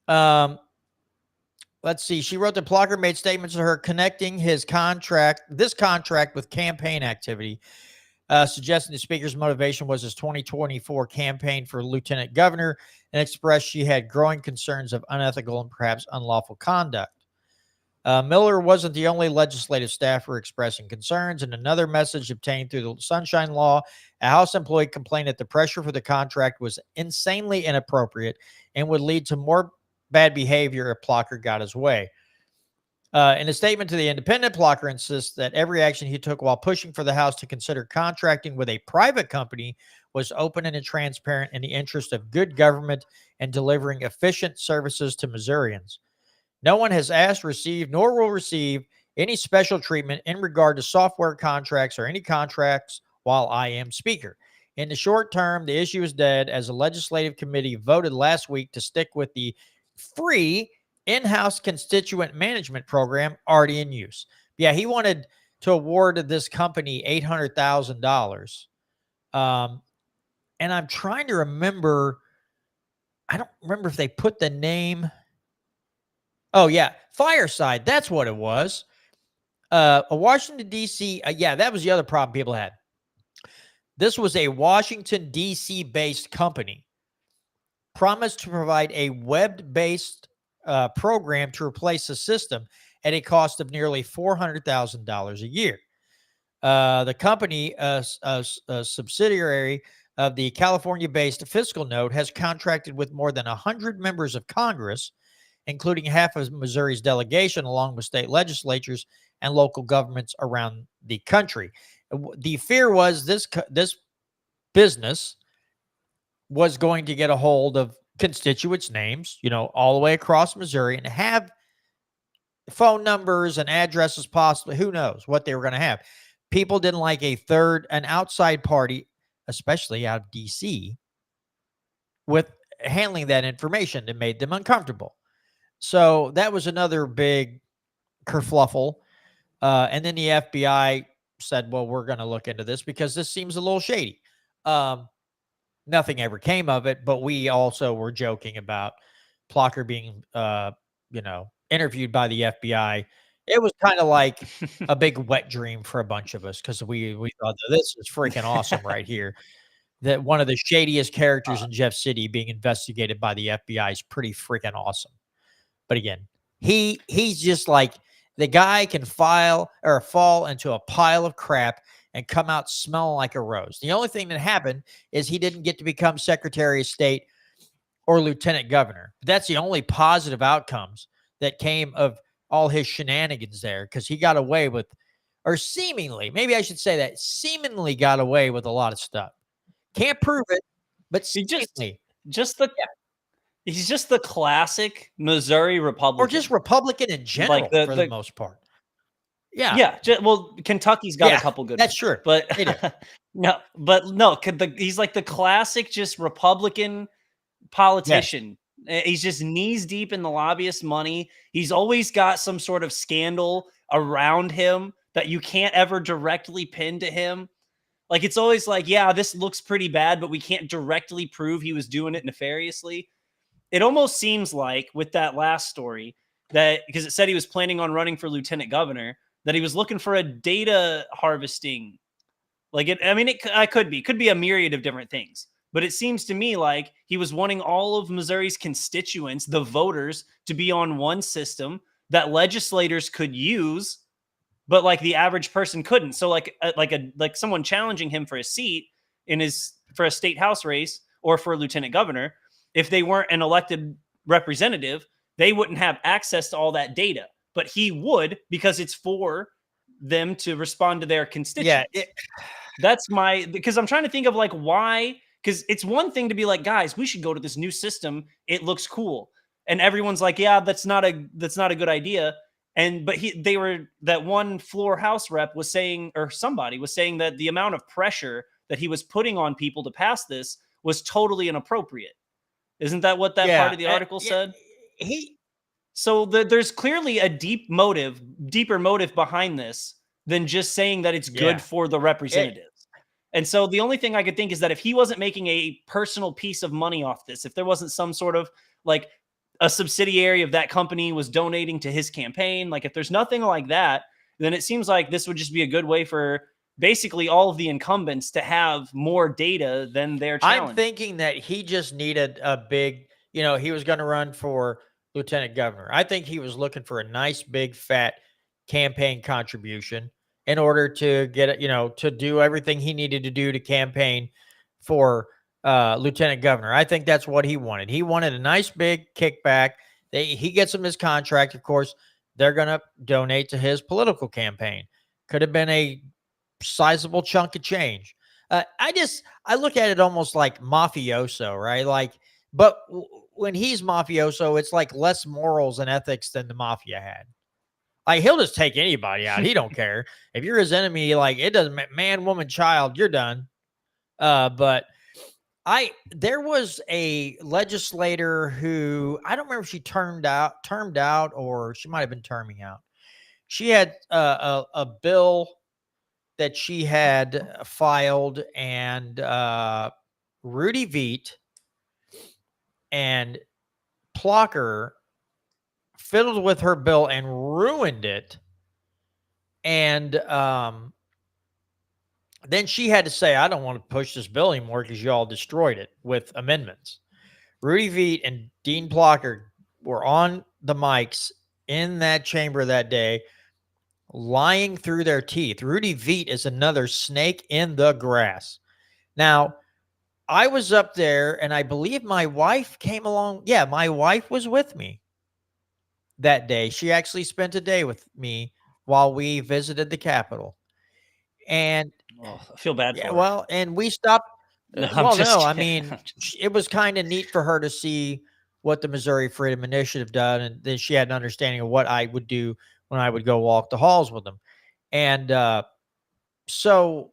Let's see. She wrote that Plocher made statements to her connecting this contract with campaign activity, suggesting the speaker's motivation was his 2024 campaign for lieutenant governor, and expressed she had growing concerns of unethical and perhaps unlawful conduct. Miller wasn't the only legislative staffer expressing concerns. In another message obtained through the Sunshine Law, a House employee complained that the pressure for the contract was insanely inappropriate and would lead to more bad behavior if Plocher got his way. In a statement to the Independent, Plocher insists that every action he took while pushing for the House to consider contracting with a private company was open and transparent in the interest of good government and delivering efficient services to Missourians. No one has asked, received, nor will receive any special treatment in regard to software contracts or any contracts while I am Speaker. In the short term, the issue is dead as a legislative committee voted last week to stick with the free in-house constituent management program already in use. Yeah, he wanted to award this company $800,000. And I'm trying to remember, I don't remember if they put the name. Oh, yeah. Fireside. That's what it was. A Washington, D.C. Yeah, that was the other problem people had. This was a Washington, D.C. based company. Promised to provide a web-based program to replace the system at a cost of nearly $400,000 a year. The company, a subsidiary of the California-based Fiscal Note, has contracted with more than 100 members of Congress, including half of Missouri's delegation, along with state legislatures and local governments around the country. The fear was this business was going to get a hold of constituents' names, all the way across Missouri and have phone numbers and addresses possibly. Who knows what they were going to have. People didn't like an outside party, especially out of D.C., with handling that information. It made them uncomfortable. So that was another big kerfluffle. And then the FBI said, well, we're going to look into this because this seems a little shady. Nothing ever came of it, but we also were joking about Plocher being, interviewed by the FBI. It was kind of like a big wet dream for a bunch of us because we thought this is freaking awesome right here. That one of the shadiest characters in Jeff City being investigated by the FBI is pretty freaking awesome. But again, he's just like the guy can fall into a pile of crap and come out smelling like a rose. The only thing that happened is he didn't get to become Secretary of State or Lieutenant Governor. That's the only positive outcomes that came of all his shenanigans there, because he got away with, or seemingly, maybe I should say that, seemingly got away with a lot of stuff. Can't prove it, but seemingly. He's just the classic Missouri Republican. Or just Republican in general, like for the most part. Yeah. Yeah. Well, Kentucky's got a couple good. That's true. But he's like the classic just Republican politician. Yes. He's just knees deep in the lobbyist money. He's always got some sort of scandal around him that you can't ever directly pin to him. Like, it's always like, yeah, this looks pretty bad, but we can't directly prove he was doing it nefariously. It almost seems like with that last story that, because it said he was planning on running for lieutenant governor, that he was looking for a data harvesting Like I mean, it could be a myriad of different things. But it seems to me like he was wanting all of Missouri's constituents, the voters, to be on one system that legislators could use, but like the average person couldn't. So like someone challenging him for a seat for a state house race or for a lieutenant governor, if they weren't an elected representative, they wouldn't have access to all that data. But he would, because it's for them to respond to their constituents. Because I'm trying to think of like why, because it's one thing to be like, guys, we should go to this new system. It looks cool. And everyone's like, yeah, that's not a good idea. But that one floor house rep was saying, or somebody was saying, that the amount of pressure that he was putting on people to pass this was totally inappropriate. Isn't that what that part of the article said? So there's clearly a deeper motive behind this than just saying that it's good for the representatives. And so the only thing I could think is that if he wasn't making a personal piece of money off this, if there wasn't some sort of like a subsidiary of that company was donating to his campaign, like if there's nothing like that, then it seems like this would just be a good way for basically all of the incumbents to have more data than their challenge. I'm thinking that he just needed a big, he was going to run for lieutenant governor. I think he was looking for a nice, big, fat campaign contribution in order to get it, to do everything he needed to do to campaign for lieutenant governor. I think that's what he wanted. He wanted a nice, big kickback. He gets him his contract. Of course, they're going to donate to his political campaign. Could have been a sizable chunk of change. I look at it almost like mafioso, right? Like, but when he's mafioso, it's like less morals and ethics than the mafia had. Like, he'll just take anybody out. He don't care. If you're his enemy, like, it doesn't matter, man, woman, child, you're done. But there was a legislator who, I don't remember if she termed out, or she might have been terming out. She had a bill that she had filed, and Rudy Veit and Plocher fiddled with her bill and ruined it. And then she had to say, I don't want to push this bill anymore because you all destroyed it with amendments. Rudy Veit and Dean Plocher were on the mics in that chamber that day, lying through their teeth. Rudy Veit is another snake in the grass. Now, I was up there, and I believe my wife came along. Yeah, my wife was with me that day. She actually spent a day with me while we visited the Capitol. And I feel bad for her. Well, and we stopped. No, I mean, it was kind of neat for her to see what the Missouri Freedom Initiative done, and then she had an understanding of what I would do when I would go walk the halls with them. And so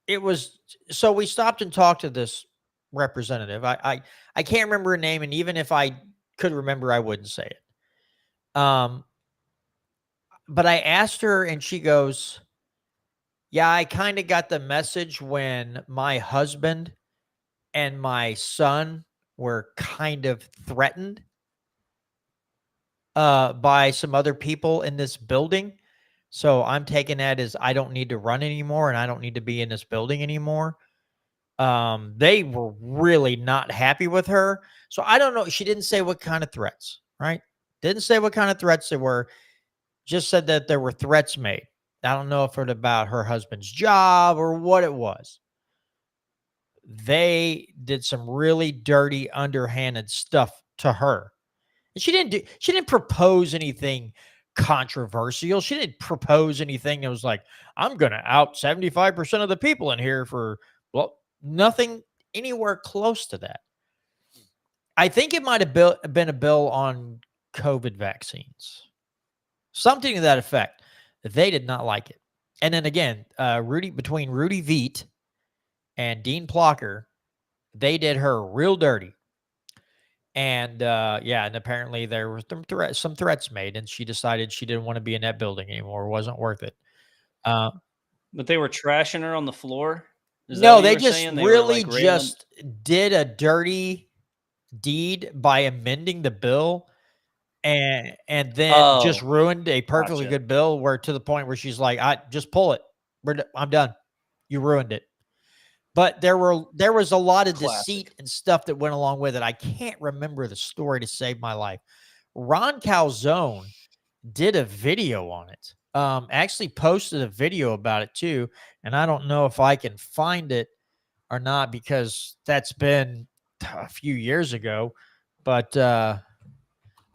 we stopped and talked to this representative. I can't remember her name, and even if I could remember, I wouldn't say it. But I asked her, and she goes, yeah, I kind of got the message when my husband and my son were kind of threatened by some other people in this building. So I'm taking that as I don't need to run anymore, and I don't need to be in this building anymore. They were really not happy with her. So I don't know. She didn't say what kind of threats, right? Didn't say what kind of threats there were. Just said that there were threats made. I don't know if it was about her husband's job or what it was. They did some really dirty, underhanded stuff to her. And she didn't propose anything controversial. She didn't propose anything that was like, I'm going to out 75% of the people in here for, well, nothing anywhere close to that. I think it might have been a bill on COVID vaccines. Something to that effect. They did not like it. And then again, between Rudy Veit and Dean Plocher, they did her real dirty. And and apparently there were some threats made, and she decided she didn't want to be in that building anymore. It wasn't worth it. But they were trashing her on the floor? No, they just really just did a dirty deed by amending the bill. And then just ruined a perfectly good bill, where to the point where she's like, I just pull it. I'm done. You ruined it. But there was a lot of Classic. deceit and stuff that went along with it. I can't remember the story to save my life. Ron Calzone did a video on it. Actually posted a video about it too. And I don't know if I can find it or not because that's been a few years ago. But I'm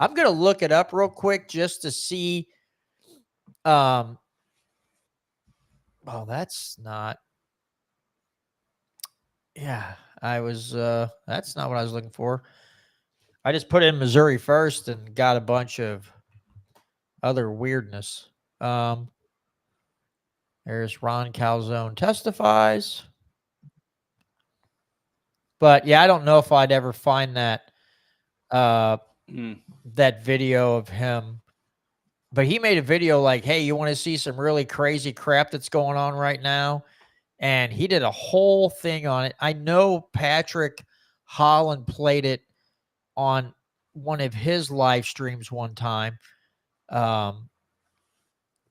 going to look it up real quick just to see. Oh, that's not. Yeah, that's not what I was looking for. I just put in Missouri first and got a bunch of other weirdness. There's Ron Calzone testifies. But yeah, I don't know if I'd ever find that that video of him. But he made a video like, hey, you want to see some really crazy crap that's going on right now? And he did a whole thing on it. I know Patrick Holland played it on one of his live streams one time. But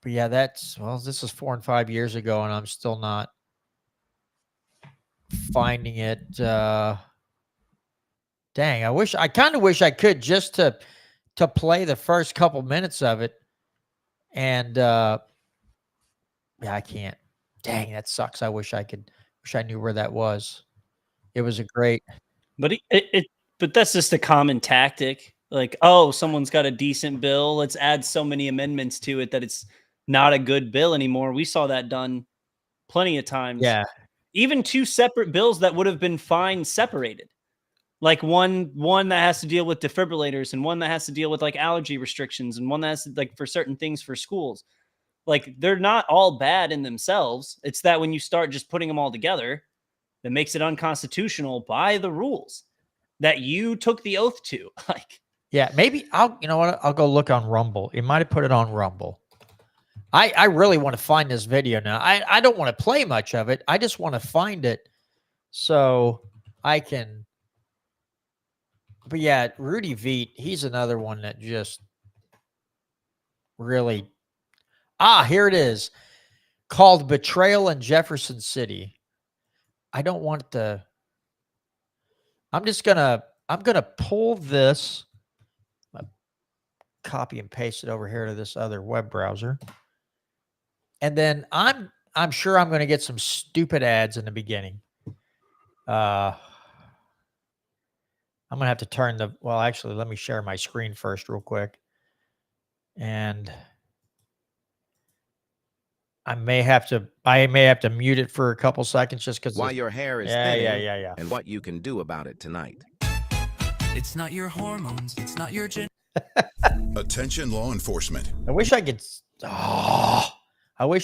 yeah, this is 4 and 5 years ago, and I'm still not finding it. Dang, I kind of wish I could just to play the first couple minutes of it. And yeah, I can't. Dang, that sucks. I wish I knew where that was. It was a great. But but that's just a common tactic. Like, oh, someone's got a decent bill. Let's add so many amendments to it that it's not a good bill anymore. We saw that done plenty of times. Yeah. Even two separate bills that would have been fine separated. Like one that has to deal with defibrillators and one that has to deal with like allergy restrictions and one that has to, like, for certain things for schools. Like, they're not all bad in themselves. It's that when you start just putting them all together, that makes it unconstitutional by the rules that you took the oath to. Like, yeah, maybe you know what? I'll go look on Rumble. It might have put it on Rumble. I really want to find this video now. I don't want to play much of it. I just want to find it so I can. But yeah, Rudy Veit, he's another one that just really. Here it is, called Betrayal in Jefferson City. I don't want to. I'm gonna pull this, copy and paste it over here to this other web browser. And then I'm sure I'm going to get some stupid ads in the beginning. I'm going to have to turn actually, let me share my screen first real quick. And I may have to mute it for a couple seconds just because why your hair is thinning yeah. And what you can do about it tonight. It's not your hormones. It's not your Attention law enforcement. I wish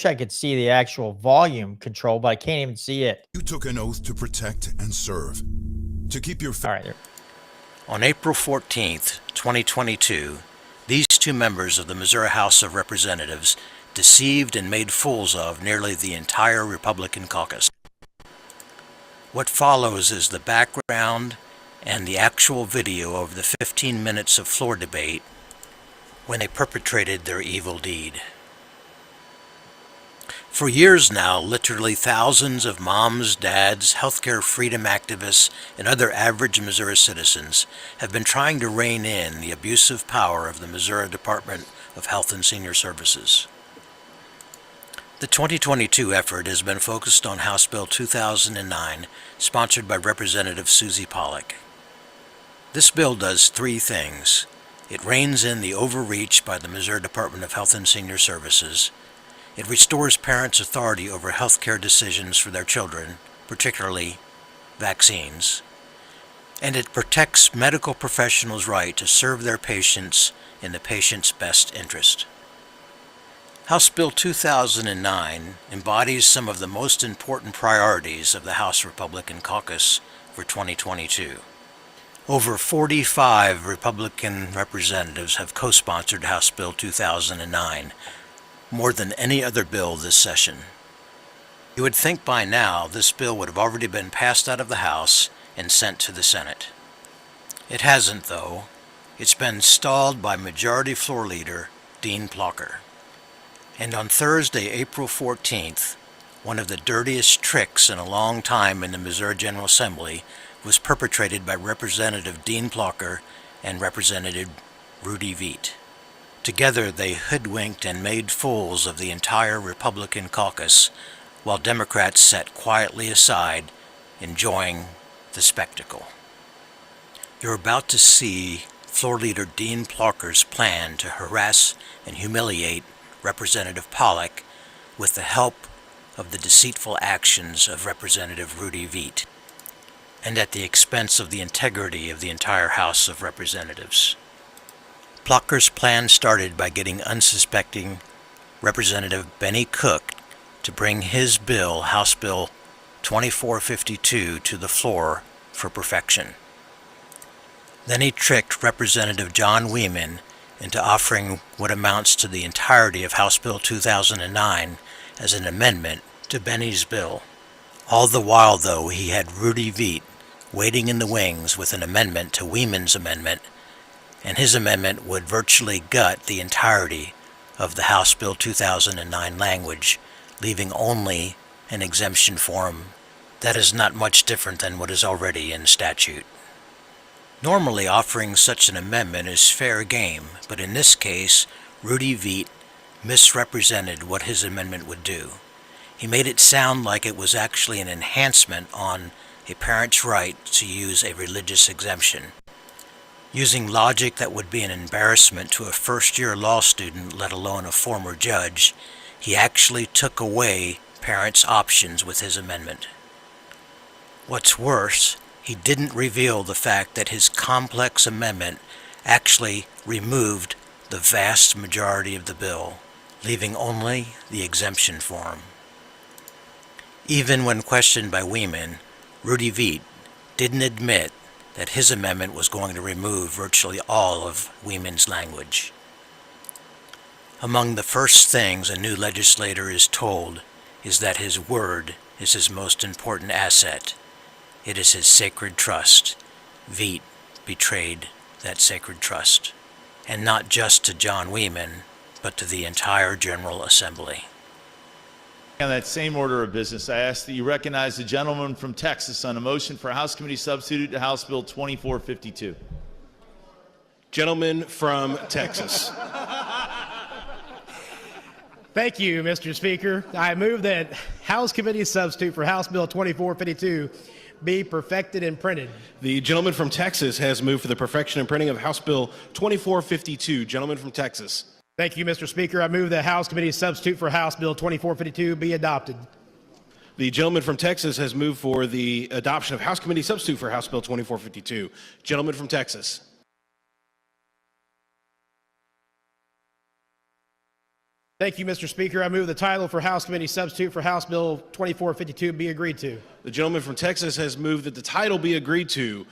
I could see the actual volume control, but I can't even see it. You took an oath to protect and serve. To keep your... All right, there. On April 14th, 2022, these two members of the Missouri House of Representatives deceived and made fools of nearly the entire Republican caucus. What follows is the background and the actual video of the 15 minutes of floor debate when they perpetrated their evil deed. For years now, literally thousands of moms, dads, healthcare freedom activists, and other average Missouri citizens have been trying to rein in the abusive power of the Missouri Department of Health and Senior Services. The 2022 effort has been focused on House Bill 2009, sponsored by Representative Susie Pollack. This bill does three things. It reins in the overreach by the Missouri Department of Health and Senior Services. It restores parents' authority over health care decisions for their children, particularly vaccines. And it protects medical professionals' right to serve their patients in the patient's best interest. House Bill 2009 embodies some of the most important priorities of the House Republican Caucus for 2022. Over 45 Republican representatives have co-sponsored House Bill 2009, more than any other bill this session. You would think by now this bill would have already been passed out of the House and sent to the Senate. It hasn't, though. It's been stalled by Majority Floor Leader Dean Plocher. And on Thursday, April 14th, One of the dirtiest tricks in a long time in the Missouri General Assembly was perpetrated by Representative Dean Plocher and Representative Rudy Veit. Together they hoodwinked and made fools of the entire Republican caucus, while Democrats sat quietly aside, enjoying the spectacle. You're about to see Floor Leader Dean Plocher's plan to harass and humiliate Representative Pollock with the help of the deceitful actions of Representative Rudy Veit, and at the expense of the integrity of the entire House of Representatives. Plocher's plan started by getting unsuspecting Representative Benny Cook to bring his bill, House Bill 2452, to the floor for perfection. Then he tricked Representative John Weeman into offering what amounts to the entirety of House Bill 2009 as an amendment to Benny's bill. All the while, though, he had Rudy Veit waiting in the wings with an amendment to Weeman's amendment, and his amendment would virtually gut the entirety of the House Bill 2009 language, leaving only an exemption form that is not much different than what is already in statute. Normally, offering such an amendment is fair game, but in this case, Rudy Veit misrepresented what his amendment would do. He made it sound like it was actually an enhancement on a parent's right to use a religious exemption. Using logic that would be an embarrassment to a first-year law student, let alone a former judge, he actually took away parents' options with his amendment. What's worse, he didn't reveal the fact that his complex amendment actually removed the vast majority of the bill, leaving only the exemption form. Even when questioned by Weeman, Rudy Veit didn't admit that his amendment was going to remove virtually all of Weeman's language. Among the first things a new legislator is told is that his word is his most important asset. It is his sacred trust. Veit betrayed that sacred trust, and not just to John Weeman, but to the entire General Assembly. On that same order of business, I ask that you recognize the gentleman from Texas on a motion for House Committee Substitute to House Bill 2452. Gentleman from Texas. Thank you, Mr. Speaker. I move that House Committee Substitute for House Bill 2452 be perfected and printed. The gentleman from Texas has moved for the perfection and printing of House Bill 2452. Gentleman from Texas. Thank you, Mr. Speaker. I move that House Committee Substitute for House Bill 2452 be adopted. The gentleman from Texas has moved for the adoption of House Committee Substitute for House Bill 2452. Gentleman from Texas. Thank you, Mr. Speaker. I move the title for House Committee Substitute for House Bill 2452 be agreed to. The gentleman from Texas has moved that the title be agreed to.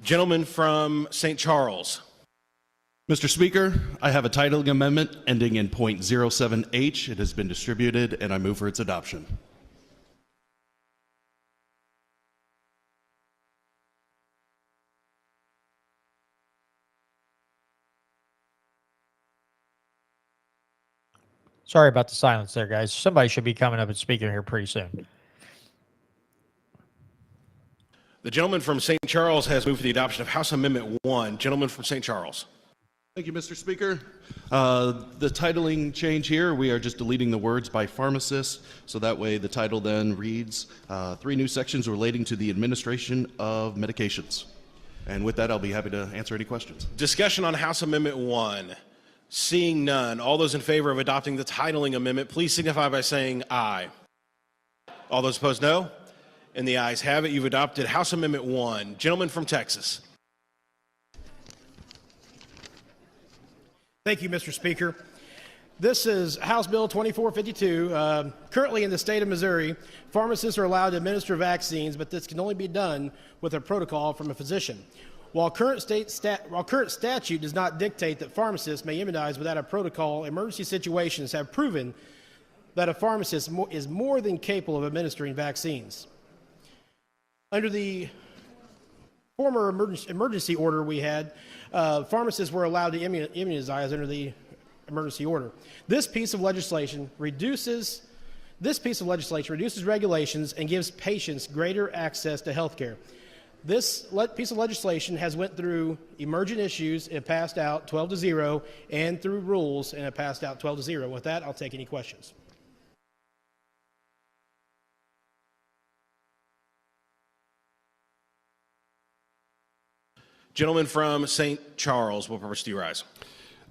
Gentleman from St. Charles. Mr. Speaker, I have a titling amendment ending in .07H. It has been distributed, and I move for its adoption. Sorry about the silence there, guys. Somebody should be coming up and speaking here pretty soon. The gentleman from St. Charles has moved for the adoption of House Amendment 1. Gentleman from St. Charles. Thank you, Mr. Speaker. The titling change here, we are just deleting the words by pharmacist, so that way the title then reads 3 new sections relating to the administration of medications. And with that, I'll be happy to answer any questions. Discussion on House Amendment 1. Seeing none, all those in favor of adopting the titling amendment, please signify by saying aye. All those opposed, no. And the ayes have it. You've adopted House Amendment 1. Gentleman from Texas. Thank you, Mr. Speaker. This is House Bill 2452. Currently in the state of Missouri, pharmacists are allowed to administer vaccines, but this can only be done with a protocol from a physician. While current statute does not dictate that pharmacists may immunize without a protocol, emergency situations have proven that a pharmacist is more than capable of administering vaccines. Under the former emergency order we had, pharmacists were allowed to immunize under the emergency order. This piece of legislation reduces This piece of legislation reduces regulations and gives patients greater access to health care. This piece of legislation has went through emergent issues and passed out 12-0, and through rules and it passed out 12-0. With that, I'll take any questions. Gentleman from St. Charles, what purpose do you rise?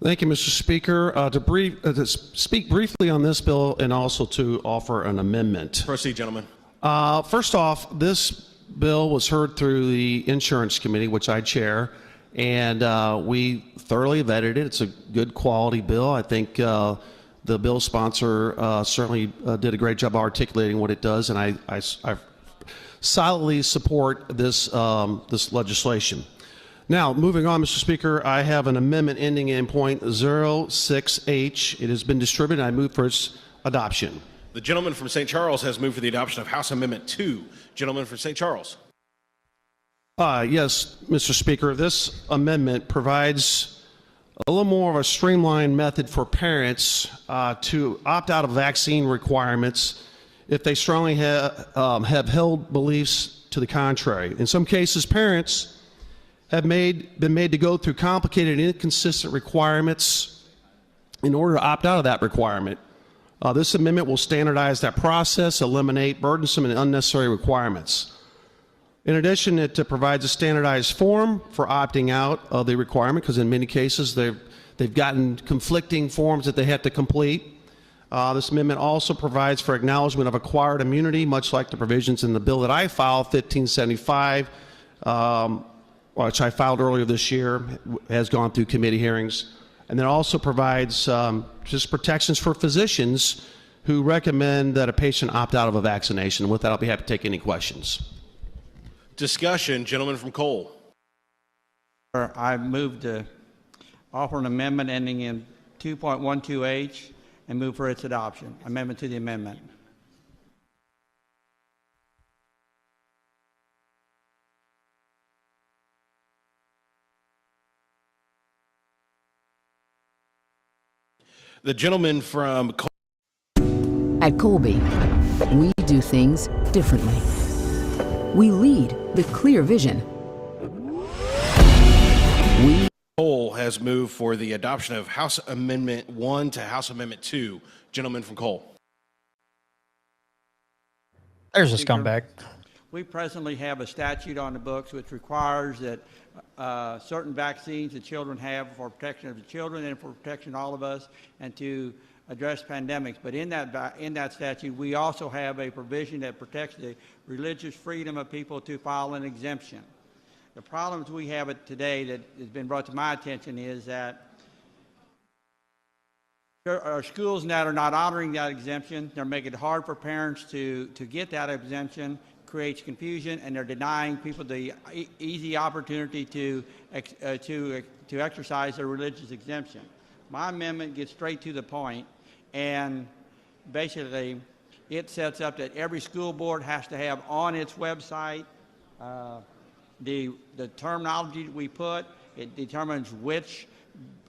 Thank you, Mr. Speaker. To speak briefly on this bill and also to offer an amendment. Proceed, gentlemen. First off, this bill was heard through the Insurance Committee, which I chair, and we thoroughly vetted it. It's a good quality bill. I think the bill sponsor certainly did a great job articulating what it does, and I solidly support this, this legislation. Now, moving on, Mr. Speaker, I have an amendment ending in point 06H. It has been distributed, and I move for its adoption. The gentleman from St. Charles has moved for the adoption of House Amendment 2. Gentleman from St. Charles. Yes, Mr. Speaker, this amendment provides a little more of a streamlined method for parents to opt out of vaccine requirements if they strongly have held beliefs to the contrary. In some cases, parents have been made to go through complicated and inconsistent requirements in order to opt out of that requirement. This amendment will standardize that process, eliminate burdensome and unnecessary requirements. In addition, it provides a standardized form for opting out of the requirement, because in many cases they've gotten conflicting forms that they have to complete. This amendment also provides for acknowledgement of acquired immunity, much like the provisions in the bill that I filed, 1575, which I filed earlier this year, has gone through committee hearings. And then also provides just protections for physicians who recommend that a patient opt out of a vaccination. With that, I'll be happy to take any questions. Discussion, gentleman from Cole. I move to offer an amendment ending in 2.12H and move for its adoption. Amendment to the amendment. The gentleman from At Colby, we do things differently. We lead with clear vision. Cole has moved for the adoption of House Amendment 1 to House Amendment 2. Gentleman from Cole. There's a scumbag. We presently have a statute on the books which requires that certain vaccines that children have for protection of the children and for protection of all of us and to address pandemics. But in that statute, we also have a provision that protects the religious freedom of people to file an exemption. The problems we have today that has been brought to my attention is that there are schools that are not honoring that exemption. They're making it hard for parents to get that exemption, creates confusion, and they're denying people the easy opportunity to exercise their religious exemption. My amendment gets straight to the point, and basically it sets up that every school board has to have on its website the terminology that we put. It determines which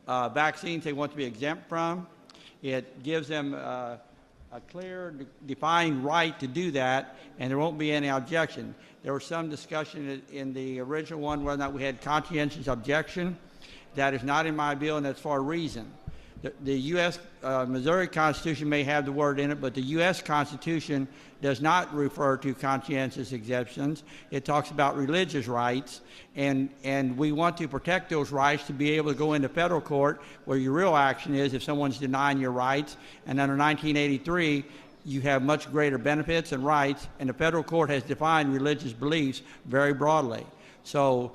vaccines they want to be exempt from. It gives them a clear, defined right to do that, and there won't be any objection. There was some discussion in the original one whether or not we had conscientious objection. That is not in my bill, and that's for a reason. The U.S. Missouri Constitution may have the word in it, but the U.S. Constitution does not refer to conscientious exemptions. It talks about religious rights, and we want to protect those rights to be able to go into federal court where your real action is if someone's denying your rights. And under 1983, you have much greater benefits and rights, and the federal court has defined religious beliefs very broadly. So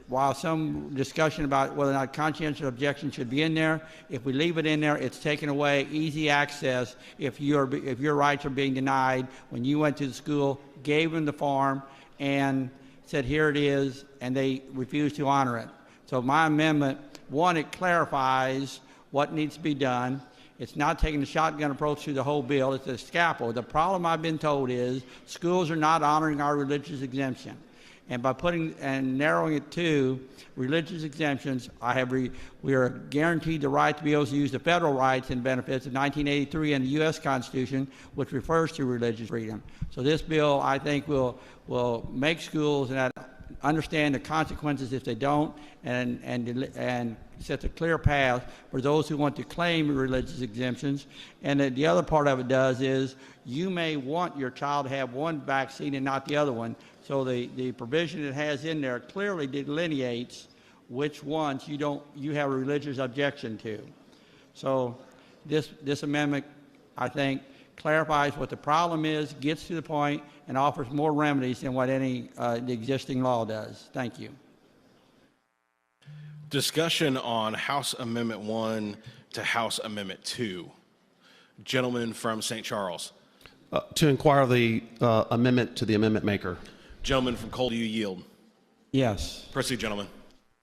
while some discussion about whether or not conscientious objection should be in there, if we leave it in there, it's taken away easy access if your rights are being denied when you went to the school, gave them the form, and said, here it is, and they refused to honor it. So my amendment, one, it clarifies what needs to be done. It's not taking the shotgun approach through the whole bill. It's a scaffold. The problem I've been told is schools are not honoring our religious exemption. And by putting and narrowing it to religious exemptions, we are guaranteed the right to be able to use the federal rights and benefits of 1983 and the U.S. Constitution, which refers to religious freedom. So this bill, I think, will make schools and understand the consequences if they don't, and sets a clear path for those who want to claim religious exemptions. And the other part of it does is you may want your child to have one vaccine and not the other one. So the provision it has in there clearly delineates which ones you have a religious objection to. So this amendment, I think, clarifies what the problem is, gets to the point, and offers more remedies than what the existing law does. Thank you. Discussion on House Amendment 1 to House Amendment 2. Gentleman from St. Charles. To inquire the amendment to the amendment maker. Gentleman from Cole, do you yield? Yes. Proceed, gentlemen.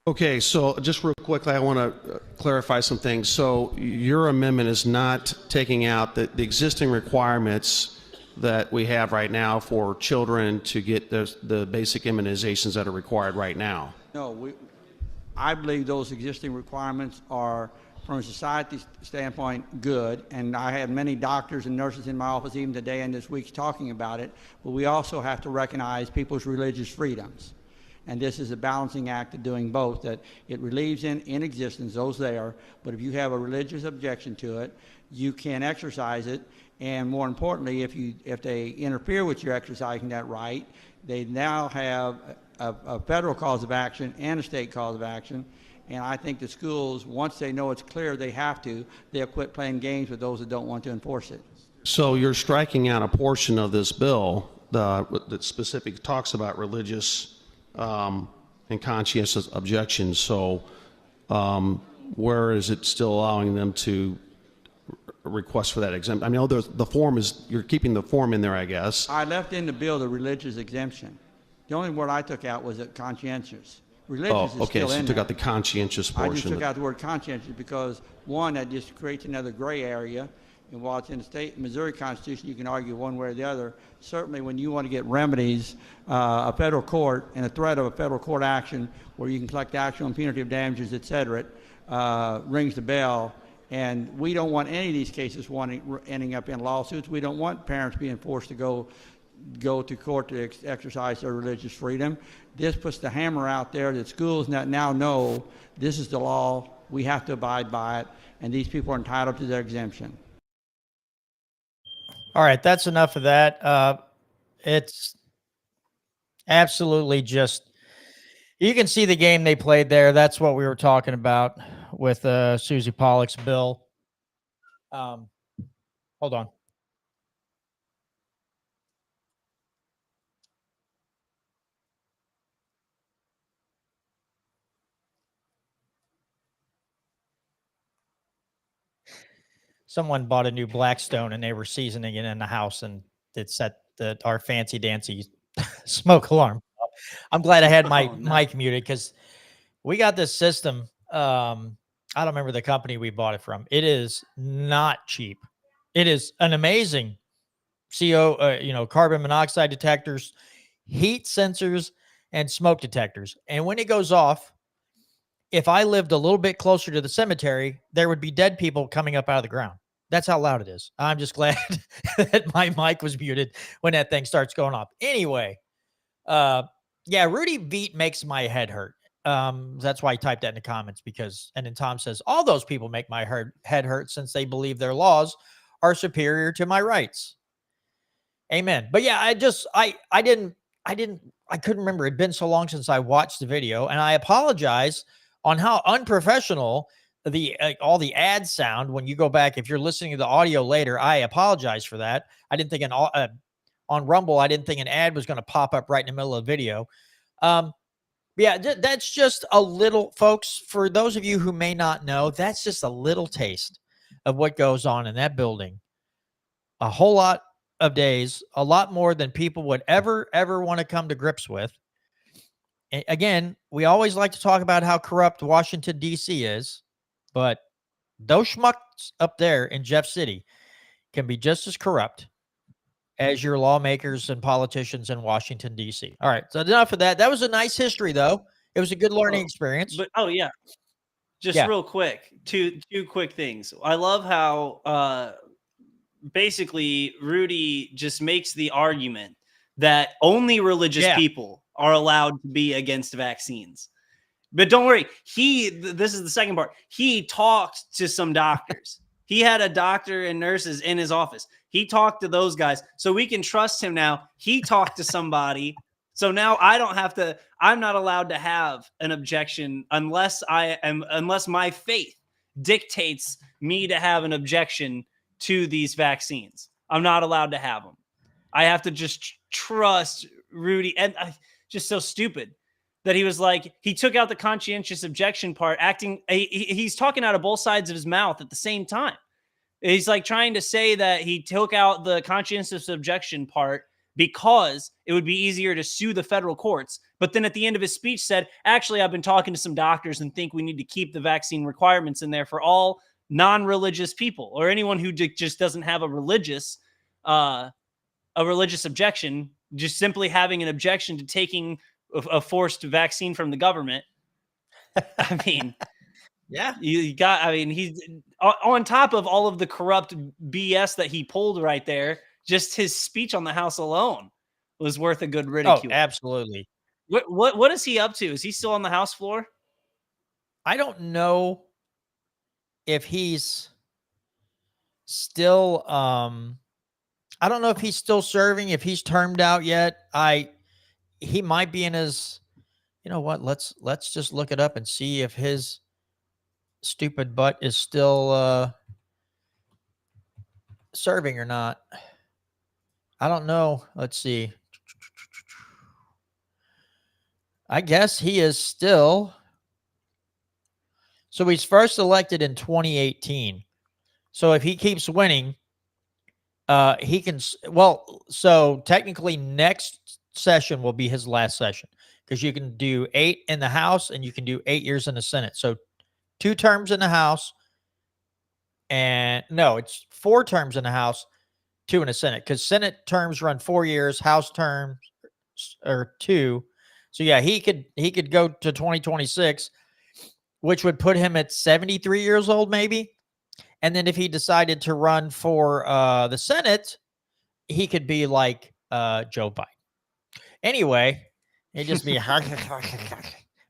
Okay, so just real quickly, I want to clarify some things. So your amendment is not taking out the existing requirements that we have right now for children to get the basic immunizations that are required right now. No, I believe those existing requirements are, from a society standpoint, good. And I had many doctors and nurses in my office even today and this week talking about it. But we also have to recognize people's religious freedoms. And this is a balancing act of doing both, that it relieves in existence those there, but if you have a religious objection to it, you can exercise it. And more importantly, if they interfere with your exercising that right, they now have a federal cause of action and a state cause of action. And I think the schools, once they know it's clear they'll quit playing games with those that don't want to enforce it. So you're striking out a portion of this bill that specifically talks about religious and conscientious objections. So where is it still allowing them to request for that exemption? I mean, the form you're keeping the form in there, I guess. I left in the bill the religious exemption. The only word I took out was conscientious. Religious is okay, still so in you took there. out the conscientious portion. I just took out the word conscientious because, one, that just creates another gray area. And while it's in the state Missouri Constitution, you can argue one way or the other. Certainly when you want to get remedies, a federal court and a threat of a federal court action where you can collect actual and punitive damages, et cetera, rings the bell. And we don't want any of these cases ending up in lawsuits. We don't want parents being forced to go to court to exercise their religious freedom. This puts the hammer out there that schools now know this is the law, we have to abide by it, and these people are entitled to their exemption. All right, that's enough of that. It's absolutely just, you can see the game they played there. That's what we were talking about with Susie Pollack's bill. Hold on. Someone bought a new Blackstone and they were seasoning it in the house, and it set our fancy dancy smoke alarm. I'm glad I had my mic muted because we got this system. I don't remember the company we bought it from. It is not cheap. It is an amazing carbon monoxide detectors, heat sensors, and smoke detectors. And when it goes off, if I lived a little bit closer to the cemetery, there would be dead people coming up out of the ground. That's how loud it is. I'm just glad that my mic was muted when that thing starts going off. Anyway, Rudy Veet makes my head hurt. That's why I typed that in the comments and then Tom says, all those people make my head hurt since they believe their laws are superior to my rights. Amen. But yeah, I couldn't remember. It'd been so long since I watched the video, and I apologize on how unprofessional all the ads sound when you go back. If you're listening to the audio later, I apologize for that. I didn't think on Rumble, I didn't think an ad was going to pop up right in the middle of the video. That's just a little, folks, for those of you who may not know, that's just a little taste of what goes on in that building. A whole lot of days, a lot more than people would ever want to come to grips with. Again, we always like to talk about how corrupt Washington, D.C. is, but those schmucks up there in Jeff City can be just as corrupt. as your lawmakers and politicians in Washington, D.C. All right, so enough of that. That was a nice history, though. It was a good learning experience. But yeah, just Yeah. real quick, two quick things. I love how basically Rudy just makes the argument that only religious people are allowed to be against vaccines. But don't worry, this is the second part. He talked to some doctors. He had a doctor and nurses in his office. He talked to those guys, so we can trust him now. He talked to somebody. So now I'm not allowed to have an objection unless my faith dictates me to have an objection to these vaccines. I'm not allowed to have them. I have to just trust Rudy. And just so stupid that he was like, he took out the conscientious objection part, he's talking out of both sides of his mouth at the same time. He's like trying to say that he took out the conscientious objection part because it would be easier to sue the federal courts. But then at the end of his speech said, actually, I've been talking to some doctors and think we need to keep the vaccine requirements in there for all non-religious people or anyone who just doesn't have a religious objection, just simply having an objection to taking a forced vaccine from the government. I mean, yeah, he's on top of all of the corrupt BS that he pulled right there. Just his speech on the House alone was worth a good ridicule. Oh, absolutely. What is he up to? Is he still on the House floor? I don't know if he's still I don't know if he's still serving, if he's termed out yet. He might be in his, you know what? Let's just look it up and see if his stupid butt is still serving or not. I don't know. Let's see. I guess he is still. So he's first elected in 2018. So if he keeps winning, he can. Well, so technically next session will be his last session because you can do 8 in the House and you can do 8 years in the Senate. So 2 terms in the House, and no, it's 4 terms in the House, 2 in the Senate, because Senate terms run 4 years, House terms are 2. So yeah, he could go to 2026, which would put him at 73 years old, maybe. And then if he decided to run for the Senate, he could be like Joe Biden. Anyway, it'd just be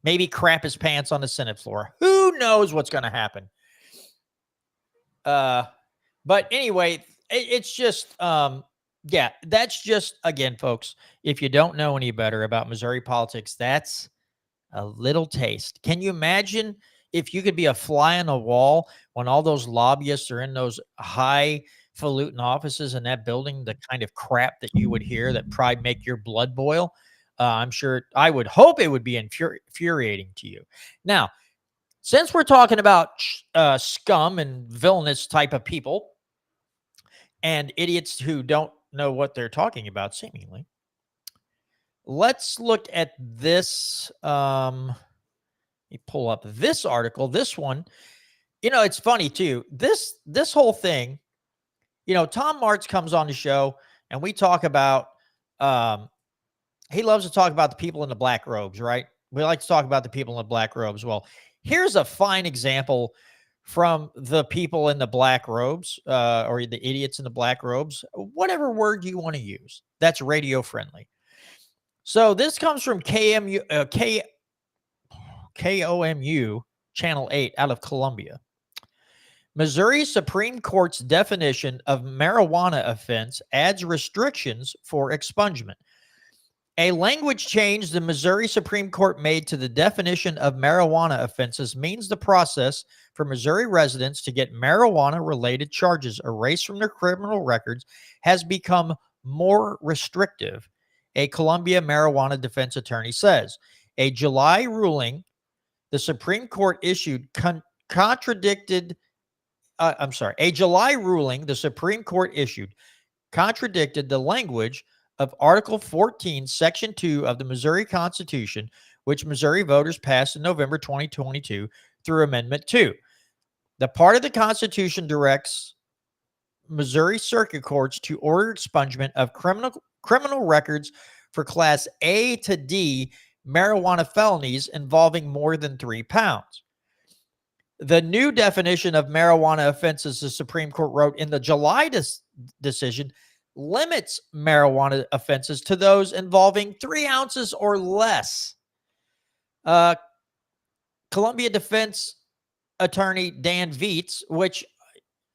maybe crap his pants on the Senate floor. Who knows what's going to happen? But anyway, it's just, yeah, that's just, again, folks, if you don't know any better about Missouri politics, that's a little taste. Can you imagine if you could be a fly on the wall when all those lobbyists are in those highfalutin offices in that building, the kind of crap that you would hear that probably make your blood boil? I'm sure, I would hope it would be infuriating to you. Now, since we're talking about scum and villainous type of people and idiots who don't know what they're talking about, seemingly, let's look at this. Let me pull up this article. This one, you know, it's funny too. This whole thing, you know, Tom Martz comes on the show and we talk about, he loves to talk about the people in the black robes, right? We like to talk about the people in the black robes. Well, here's a fine example from the people in the black robes, or the idiots in the black robes, whatever word you want to use. That's radio friendly. So this comes from KOMU Channel 8 out of Columbia. Missouri Supreme Court's definition of marijuana offense adds restrictions for expungement. A language change the Missouri Supreme Court made to the definition of marijuana offenses means the process for Missouri residents to get marijuana-related charges erased from their criminal records has become more restrictive, a Columbia marijuana defense attorney says. A July ruling the Supreme Court issued contradicted the language of Article 14, Section 2 of the Missouri Constitution, which Missouri voters passed in November 2022 through Amendment 2. The part of the Constitution directs Missouri Circuit Courts to order expungement of criminal records for Class A to D marijuana felonies involving more than 3 pounds. The new definition of marijuana offenses, the Supreme Court wrote in the July decision, limits marijuana offenses to those involving 3 ounces or less. Columbia defense attorney Dan Vietz, which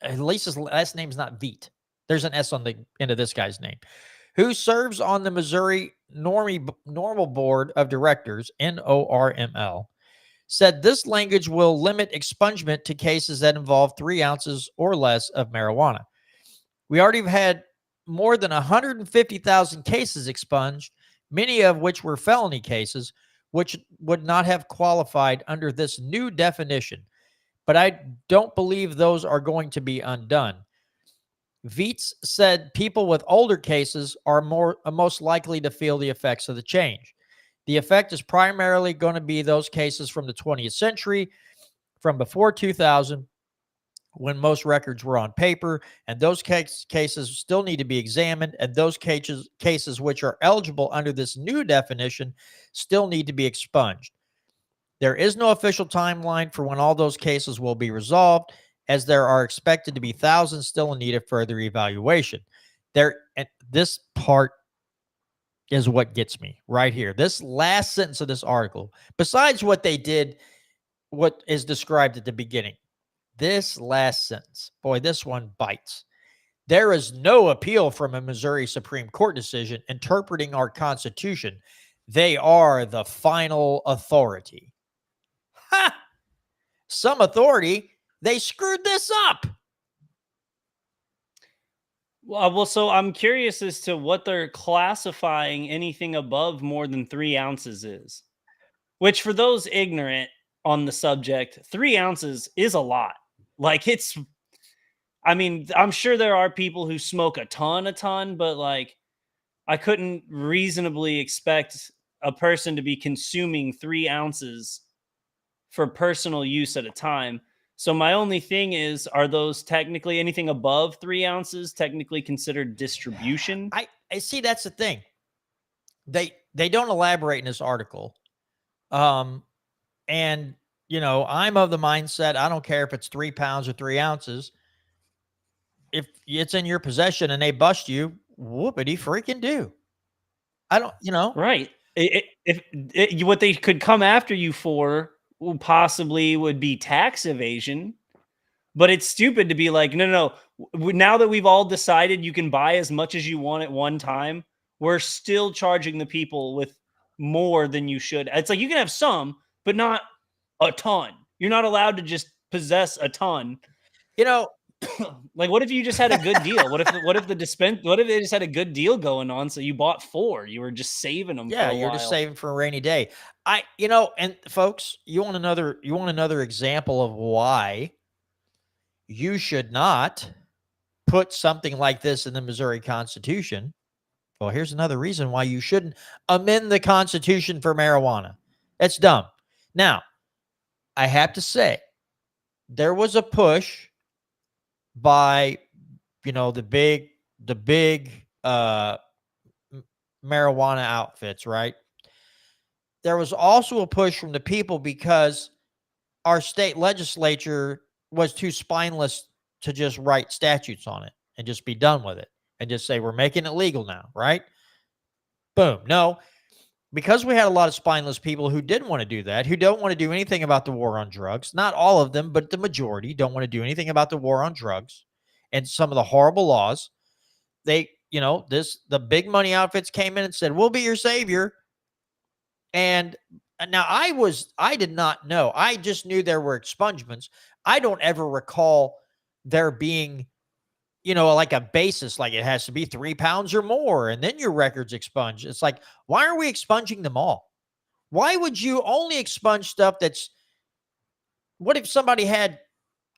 at least his last name is not Viet. There's an S on the end of this guy's name, who serves on the Missouri Normal Board of Directors, NORML, said this language will limit expungement to cases that involve 3 ounces or less of marijuana. We already have had more than 150,000 cases expunged, many of which were felony cases, which would not have qualified under this new definition. But I don't believe those are going to be undone. Vietz said people with older cases are most likely to feel the effects of the change. The effect is primarily going to be those cases from the 20th century, from before 2000, when most records were on paper, and those cases still need to be examined, and those cases which are eligible under this new definition still need to be expunged. There is no official timeline for when all those cases will be resolved, as there are expected to be thousands still in need of further evaluation. This part is what gets me right here. This last sentence of this article, besides what they did, what is described at the beginning, this last sentence, boy, this one bites. There is no appeal from a Missouri Supreme Court decision interpreting our Constitution. They are the final authority. Ha! Some authority. They screwed this up. Well, so I'm curious as to what they're classifying anything above more than 3 ounces is. Which, for those ignorant on the subject, 3 ounces is a lot. Like, I mean, I'm sure there are people who smoke a ton, but like, I couldn't reasonably expect a person to be consuming 3 ounces for personal use at a time. So my only thing is, are those technically anything above 3 ounces technically considered distribution? I see. That's the thing. They don't elaborate in this article. And you know, I'm of the mindset, I don't care if it's 3 pounds or 3 ounces. If it's in your possession and they bust you, whoopity freaking do. I don't, you know. Right. What they could come after you for possibly would be tax evasion, but it's stupid to be like, no. Now that we've all decided you can buy as much as you want at one time, we're still charging the people with more than you should. It's like, you can have some, but not a ton. You're not allowed to just possess a ton. You know, like, what if you just had a good deal? What if they just had a good deal going on? So you bought 4, you were just saving them. Yeah, for a you're while. just saving for a rainy day. And folks, you want another example of why you should not put something like this in the Missouri Constitution. Well, here's another reason why you shouldn't amend the Constitution for marijuana. It's dumb. Now, I have to say, there was a push by, you know, the big marijuana outfits, right? There was also a push from the people because our state legislature was too spineless to just write statutes on it and just be done with it and just say, we're making it legal now, right? Boom. No, because we had a lot of spineless people who didn't want to do that, who don't want to do anything about the war on drugs. Not all of them, but the majority don't want to do anything about the war on drugs and some of the horrible laws. The big money outfits came in and said, we'll be your savior. And now I did not know. I just knew there were expungements. I don't ever recall there being, like a basis, like it has to be 3 pounds or more, and then your record's expunged. It's like, why are we expunging them all? Why would you only expunge stuff what if somebody had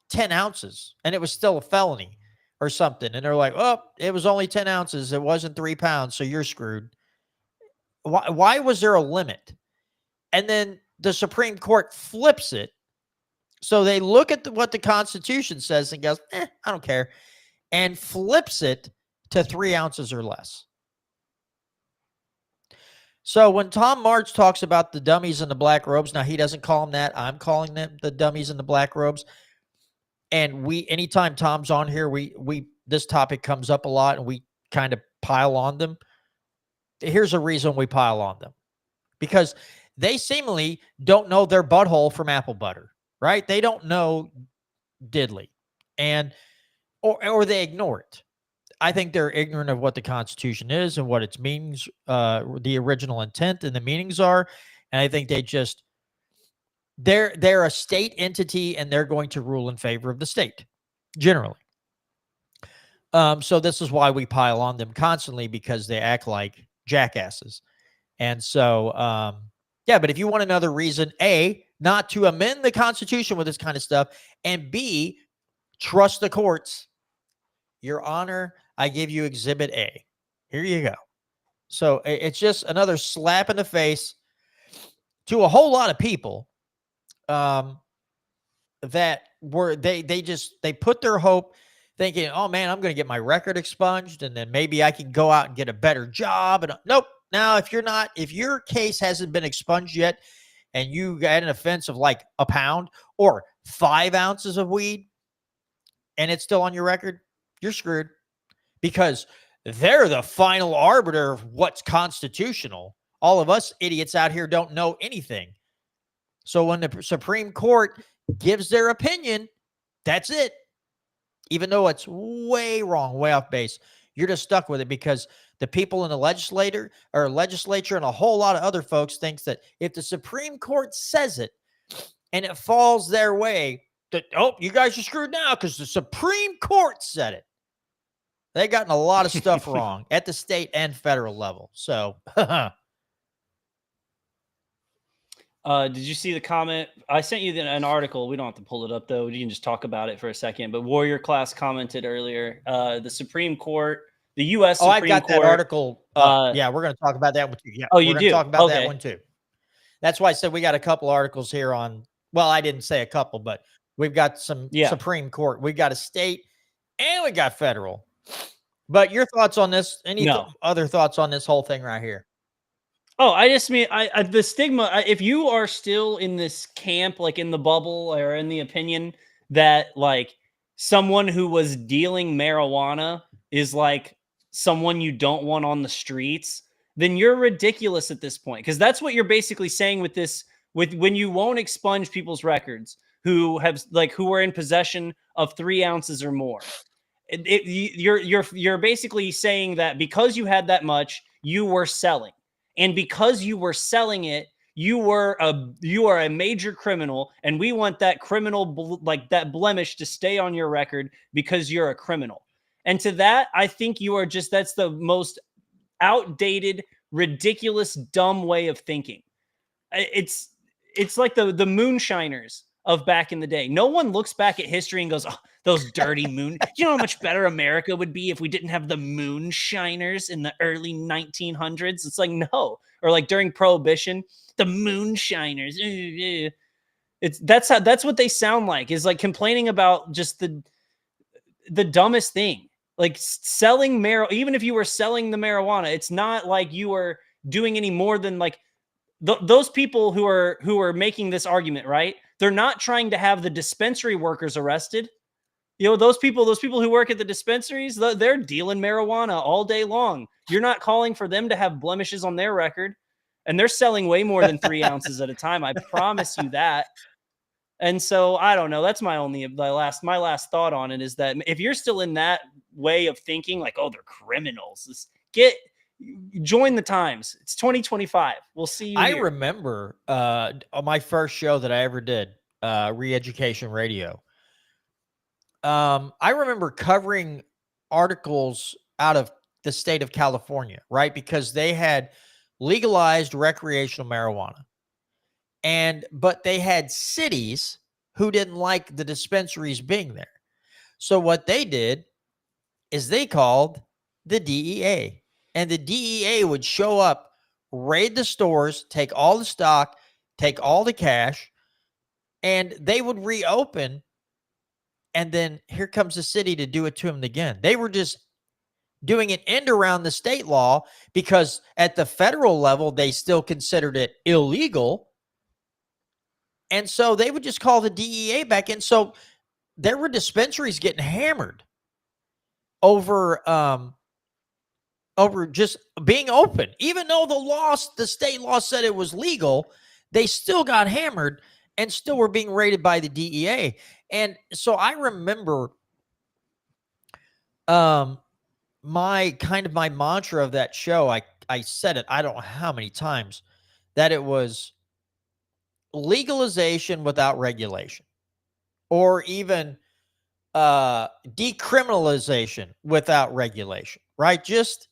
10 ounces and it was still a felony or something? And they're like, oh, it was only 10 ounces. It wasn't 3 pounds. So you're screwed. Why was there a limit? And then the Supreme Court flips it. So they look at what the Constitution says and goes, I don't care. and flips it to 3 ounces or less. So when Tom March talks about the dummies in the black robes, now he doesn't call them that. I'm calling them the dummies in the black robes. And anytime Tom's on here, this topic comes up a lot and we kind of pile on them. Here's a reason we pile on them. Because they seemingly don't know their butthole from apple butter, right? They don't know diddly, or they ignore it. I think they're ignorant of what the Constitution is and what its meanings, the original intent and the meanings are. And I think they're a state entity and they're going to rule in favor of the state, generally. So this is why we pile on them constantly, because they act like jackasses. And so, yeah, but if you want another reason, A, not to amend the Constitution with this kind of stuff, and B, trust the courts, Your Honor, I give you Exhibit A. Here you go. So it's just another slap in the face to a whole lot of people that were, they put their hope thinking, oh man, I'm going to get my record expunged and then maybe I can go out and get a better job. And nope. Now, if your case hasn't been expunged yet and you got an offense of like a pound or 5 ounces of weed and it's still on your record, you're screwed, because they're the final arbiter of what's constitutional. All of us idiots out here don't know anything. So when the Supreme Court gives their opinion, that's it. Even though it's way wrong, way off base, you're just stuck with it because the people in the legislature and a whole lot of other folks thinks that if the Supreme Court says it and it falls their way, that, oh, you guys are screwed now because the Supreme Court said it. They've gotten a lot of stuff wrong at the state and federal level. So, did you see the comment? I sent you an article. We don't have to pull it up, though. You can just talk about it for a second. But Warrior Class commented earlier, the Supreme Court, the U.S. Supreme Court. I've got that article. Yeah, we're going to talk about that one, too. Yeah, you do? Talk about that one, too. That's why I said we got a couple articles here on, well, I didn't say a couple, but we've got some Supreme Court. We've got a state and we got federal. But your thoughts on this? Any other thoughts on this whole thing right here? Oh, I just mean, the stigma, if you are still in this camp, like in the bubble or in the opinion that like someone who was dealing marijuana is like someone you don't want on the streets, then you're ridiculous at this point. Because that's what you're basically saying with this, when you won't expunge people's records who are in possession of 3 ounces or more. You're basically saying that because you had that much, you were selling. And because you were selling it, you are a major criminal, and we want that criminal, that blemish to stay on your record because you're a criminal. And to that, I think that's the most outdated, ridiculous, dumb way of thinking. It's like the moonshiners of back in the day. No one looks back at history and goes, oh, those dirty moon. You know how much better America would be if we didn't have the moonshiners in the early 1900s? It's like, no. Or like during Prohibition, the moonshiners. That's what they sound like, is like complaining about just the dumbest thing. Like selling marijuana, even if you were selling the marijuana, it's not like you were doing any more than like those people who are making this argument, right? They're not trying to have the dispensary workers arrested. You know, those people who work at the dispensaries, they're dealing marijuana all day long. You're not calling for them to have blemishes on their record, and they're selling way more than 3 ounces at a time. I promise you that. And so I don't know. That's my last thought on it, is that if you're still in that way of thinking, like, oh, they're criminals, join the times. It's 2025. We'll see you. I remember my first show that I ever did, Re-Education Radio. I remember covering articles out of the state of California, right? Because they had legalized recreational marijuana. But they had cities who didn't like the dispensaries being there. So what they did is they called the DEA. And the DEA would show up, raid the stores, take all the stock, take all the cash, and they would reopen And then here comes the city to do it to them again. They were just doing an end around the state law because at the federal level, they still considered it illegal. And so they would just call the DEA back in. So there were dispensaries getting hammered over just being open. Even though the state law said it was legal, they still got hammered and still were being raided by the DEA. And so I remember my mantra of that show, I said it, I don't know how many times, that it was legalization without regulation, or even decriminalization without regulation, right? Just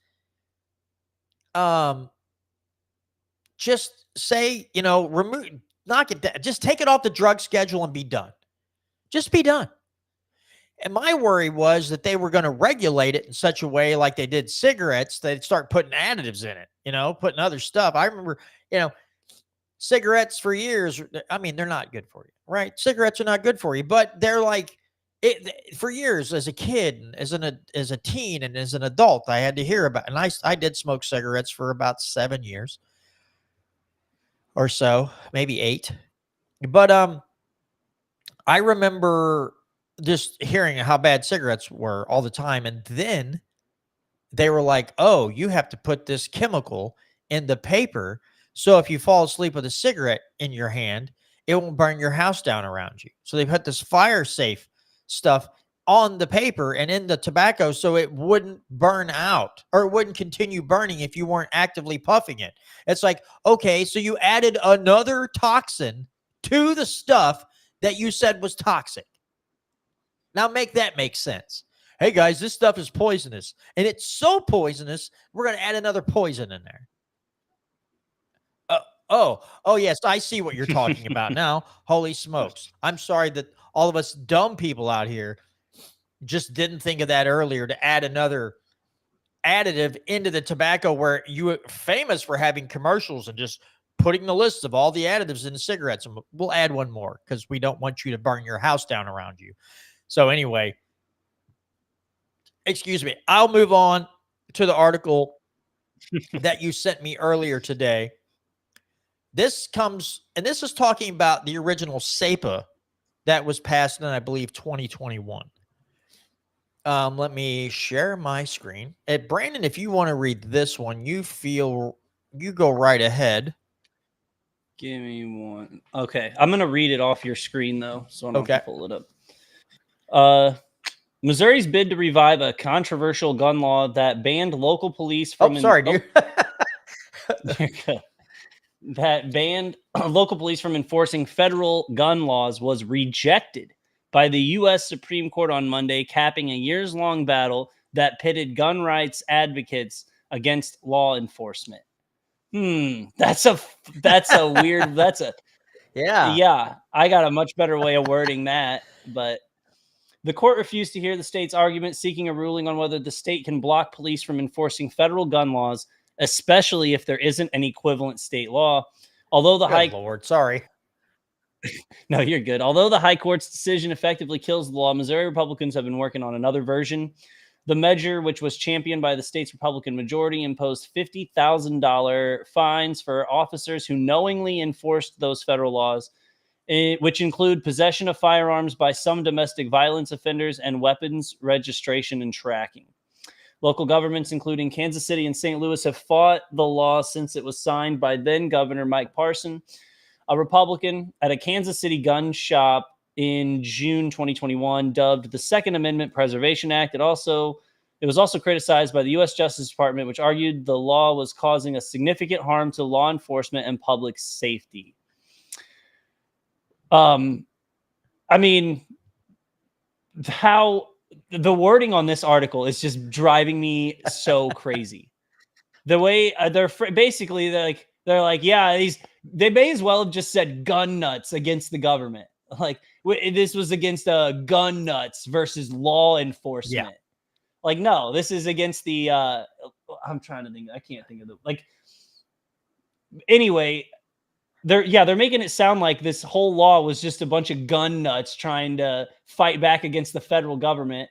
say, remove, knock it down, just take it off the drug schedule and be done. Just be done. And my worry was that they were going to regulate it in such a way like they did cigarettes, they'd start putting additives in it, putting other stuff. I remember, cigarettes for years, I mean, they're not good for you, right? Cigarettes are not good for you, but they're like, for years as a kid, and as a teen, and as an adult, I had to hear about, and I did smoke cigarettes for about 7 years or so, maybe 8. But I remember just hearing how bad cigarettes were all the time. And then they were like, oh, you have to put this chemical in the paper. So if you fall asleep with a cigarette in your hand, it won't burn your house down around you. So they put this fire safe stuff on the paper and in the tobacco so it wouldn't burn out, or it wouldn't continue burning if you weren't actively puffing it. It's like, okay, so you added another toxin to the stuff that you said was toxic. Now make that make sense. Hey guys, this stuff is poisonous, and it's so poisonous, we're going to add another poison in there. Oh yes, I see what you're talking about now. Holy smokes. I'm sorry that all of us dumb people out here just didn't think of that earlier, to add another additive into the tobacco, where you were famous for having commercials and just putting the list of all the additives in the cigarettes. And we'll add one more because we don't want you to burn your house down around you. So anyway, excuse me, I'll move on to the article that you sent me earlier today. This is talking about the original SAPA that was passed in, I believe, 2021. Let me share my screen. Brandon, if you want to read this one, you go right ahead. Give me one. Okay, I'm going to read it off your screen, though, so I don't have to pull it up. Missouri's bid to revive a controversial gun law that banned local police from... that banned local police from enforcing federal gun laws was rejected by the U.S. Supreme Court on Monday, capping a years-long battle that pitted gun rights advocates against law enforcement. That's a weird, yeah, I got a much better way of wording that, but the court refused to hear the state's argument, seeking a ruling on whether the state can block police from enforcing federal gun laws, especially if there isn't an equivalent state law. Although the No, you're good. Although the high court's decision effectively kills the law, Missouri Republicans have been working on another version. The measure, which was championed by the state's Republican majority, imposed $50,000 fines for officers who knowingly enforced those federal laws, which include possession of firearms by some domestic violence offenders and weapons registration and tracking. Local governments, including Kansas City and St. Louis, have fought the law since it was signed by then Governor Mike Parson, a Republican, at a Kansas City gun shop in June 2021, dubbed the Second Amendment Preservation Act. It was also criticized by the U.S. Justice Department, which argued the law was causing a significant harm to law enforcement and public safety. I mean, how the wording on this article is just driving me so crazy. The way they're like, yeah, they may as well have just said gun nuts against the government. Like, this was against gun nuts versus law enforcement. Yeah. Like, no, this is against the, I'm trying to think. I can't think of the, like, anyway, They're making it sound like this whole law was just a bunch of gun nuts trying to fight back against the federal government,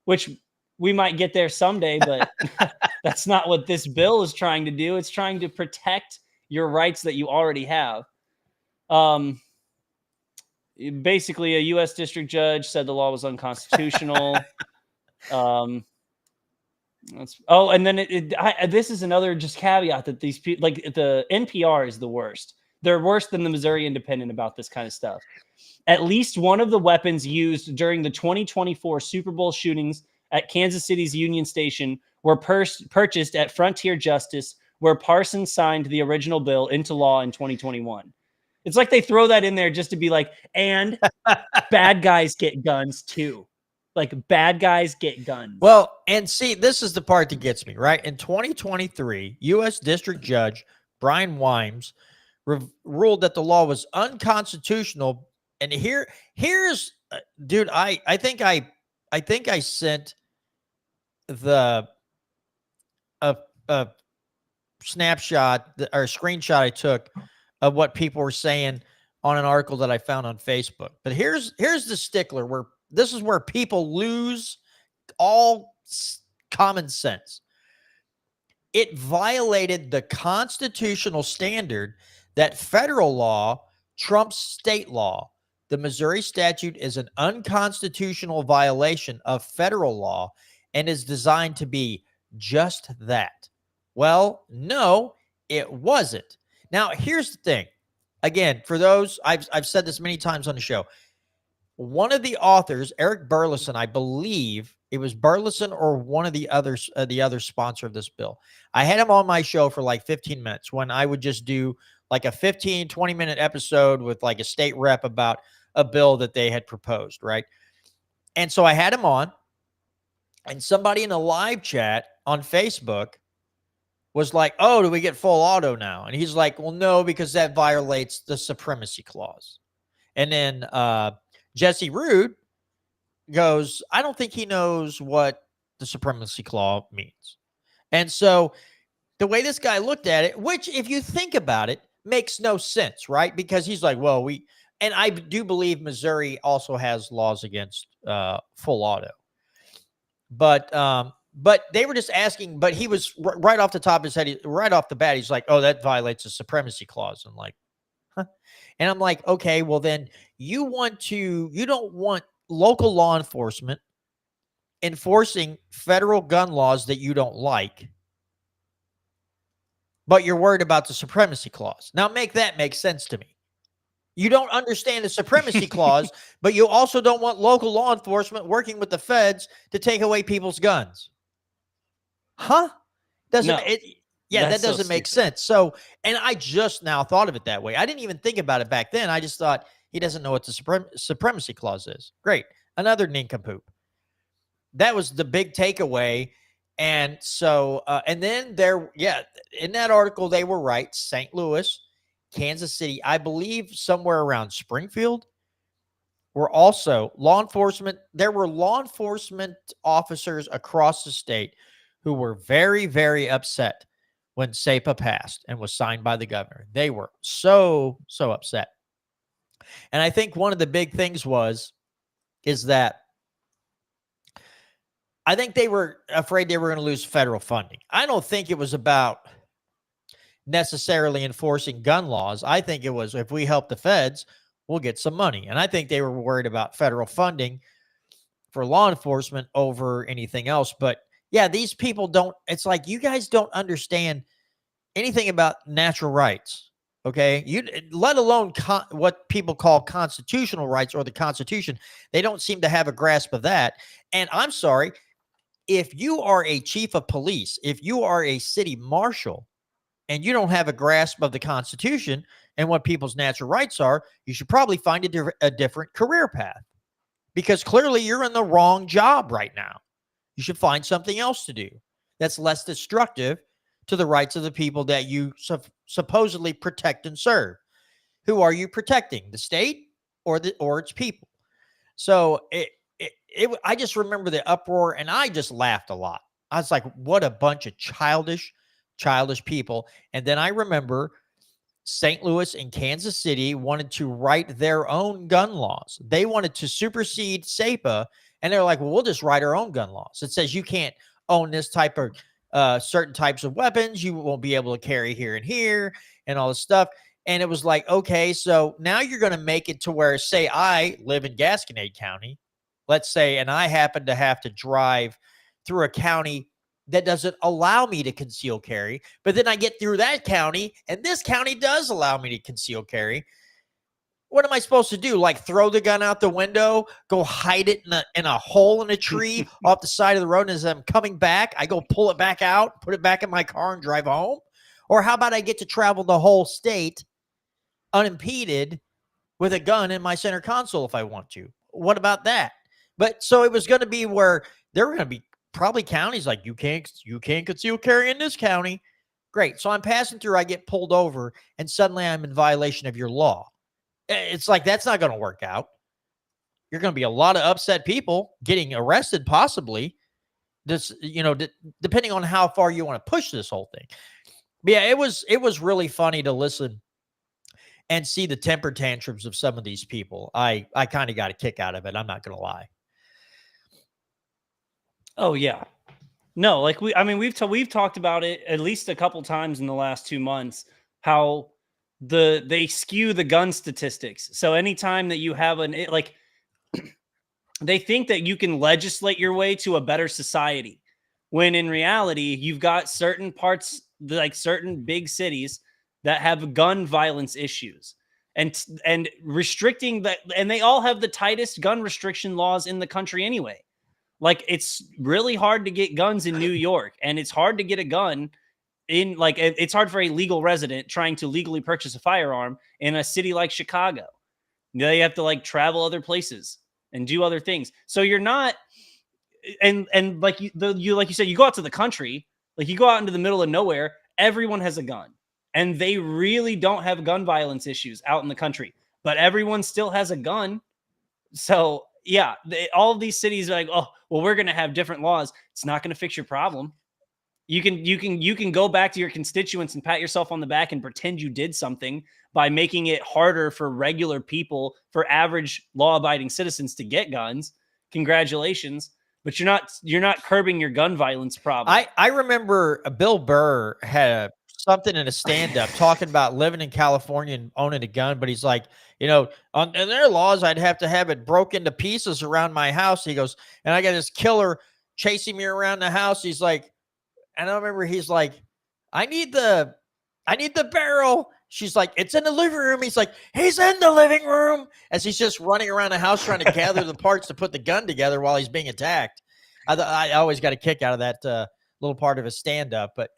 which we might get there someday, but that's not what this bill is trying to do. It's trying to protect your rights that you already have. Basically, a U.S. district judge said the law was unconstitutional. And then this is another just caveat that these people, like the NPR, is the worst. They're worse than the Missouri Independent about this kind of stuff. At least one of the weapons used during the 2024 Super Bowl shootings at Kansas City's Union Station were purchased at Frontier Justice, where Parsons signed the original bill into law in 2021. It's like they throw that in there just to be like, and bad guys get guns too. Like, bad guys get guns. Well, and see, this is the part that gets me, right? In 2023, U.S. District Judge Brian Wimes ruled that the law was unconstitutional. And here's, dude, I think I sent a snapshot or a screenshot I took of what people were saying on an article that I found on Facebook. But here's the stickler where this is where people lose all common sense. It violated the constitutional standard that federal law trumps state law. The Missouri statute is an unconstitutional violation of federal law and is designed to be just that. Well, no, it wasn't. Now, here's the thing. Again, for those, I've said this many times on the show. One of the authors, Eric Burleson, I believe it was Burleson or one of the others, the other sponsor of this bill. I had him on my show for like 15 minutes when I would just do like a 15, 20-minute episode with like a state rep about a bill that they had proposed, right? And so I had him on, and somebody in a live chat on Facebook was like, oh, do we get full auto now? And he's like, well, no, because that violates the supremacy clause. And then Jesse Rude goes, I don't think he knows what the supremacy clause means. And so the way this guy looked at it, which if you think about it, makes no sense, right? Because he's like, well, and I do believe Missouri also has laws against full auto. But they were just asking, but he was right off the top of his head, right off the bat, he's like, oh, that violates the supremacy clause. I'm like, huh? And I'm like, okay, well then you don't want local law enforcement enforcing federal gun laws that you don't like, but you're worried about the supremacy clause. Now make sense to me. You don't understand the supremacy clause, but you also don't want local law enforcement working with the feds to take away people's guns. Huh? That doesn't make sense. So, and I just now thought of it that way. I didn't even think about it back then. I just thought he doesn't know what the supremacy clause is. Great. Another nincompoop. That was the big takeaway. And so, and then in that article, they were right. St. Louis, Kansas City, I believe somewhere around Springfield were also law enforcement. There were law enforcement officers across the state who were very, very upset when SAPA passed and was signed by the governor. They were so upset. And I think one of the big things is that I think they were afraid they were going to lose federal funding. I don't think it was about necessarily enforcing gun laws. I think it was, if we help the feds, we'll get some money. And I think they were worried about federal funding for law enforcement over anything else. But yeah, these people it's like, you guys don't understand anything about natural rights. Okay. Let alone what people call constitutional rights or the Constitution. They don't seem to have a grasp of that. And I'm sorry, if you are a chief of police, if you are a city marshal, and you don't have a grasp of the Constitution and what people's natural rights are, you should probably find a different career path, because clearly you're in the wrong job right now. You should find something else to do that's less destructive to the rights of the people that you supposedly protect and serve. Who are you protecting? The state or its people? So I just remember the uproar, and I just laughed a lot. I was like, what a bunch of childish people. And then I remember St. Louis and Kansas City wanted to write their own gun laws. They wanted to supersede SAPA, and they're like, well, we'll just write our own gun laws. It says you can't own this type of certain types of weapons. You won't be able to carry here and here and all this stuff. And it was like, okay, so now you're going to make it to where, say, I live in Gasconade County, let's say, and I happen to have to drive through a county that doesn't allow me to conceal carry, but then I get through that county, and this county does allow me to conceal carry. What am I supposed to do? Like throw the gun out the window, go hide it in a hole in a tree off the side of the road, and as I'm coming back, I go pull it back out, put it back in my car, and drive home? Or how about I get to travel the whole state unimpeded with a gun in my center console if I want to? What about that? But so it was going to be where there were going to be probably counties like you can't conceal carry in this county. Great. So I'm passing through, I get pulled over, and suddenly I'm in violation of your law. It's like, that's not going to work out. You're going to be a lot of upset people getting arrested, possibly. This, depending on how far you want to push this whole thing. But yeah, it was really funny to listen and see the temper tantrums of some of these people. I kind of got a kick out of it. I'm not going to lie. Oh yeah. No, like we've talked about it at least a couple times in the last 2 months, how they skew the gun statistics. So anytime that you have they think that you can legislate your way to a better society, when in reality, you've got certain parts, like certain big cities, that have gun violence issues and restricting that. And they all have the tightest gun restriction laws in the country anyway. Like, it's really hard to get guns in New York, and it's hard to get a gun in, like, it's hard for a legal resident trying to legally purchase a firearm in a city like Chicago. They have to like travel other places and do other things. So you're not, and like you said, you go out to the country, like you go out into the middle of nowhere, everyone has a gun, and they really don't have gun violence issues out in the country, but everyone still has a gun. So yeah, all of these cities are like, oh, well, we're going to have different laws. It's not going to fix your problem. You can go back to your constituents and pat yourself on the back and pretend you did something by making it harder for regular people, for average law-abiding citizens to get guns. Congratulations. But you're not curbing your gun violence problem. I remember Bill Burr had something in a stand-up talking about living in California and owning a gun, but he's like, in their laws, I'd have to have it broke into pieces around my house. He goes, and I got this killer chasing me around the house. He's like, and I remember he's like, I need the barrel. She's like, it's in the living room. He's like, he's in the living room, as he's just running around the house trying to gather the parts to put the gun together while he's being attacked. I always got a kick out of that little part of his stand-up. But,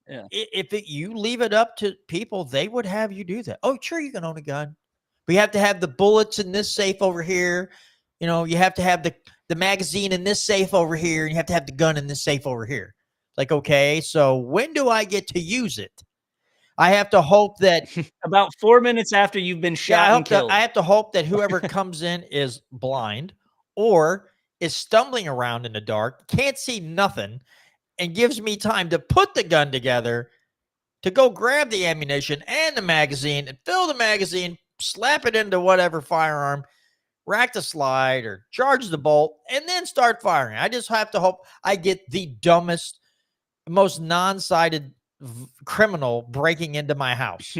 yeah. If you leave it up to people, they would have you do that. Oh, sure, you can own a gun, but you have to have the bullets in this safe over here. You have to have the magazine in this safe over here, and you have to have the gun in this safe over here. Like, okay, so when do I get to use it? I have to hope that about 4 minutes after you've been shot and killed. I have to hope that whoever comes in is blind or is stumbling around in the dark, can't see nothing, and gives me time to put the gun together, to go grab the ammunition and the magazine and fill the magazine, slap it into whatever firearm, rack the slide or charge the bolt, and then start firing. I just have to hope I get the dumbest, most non-sighted criminal breaking into my house.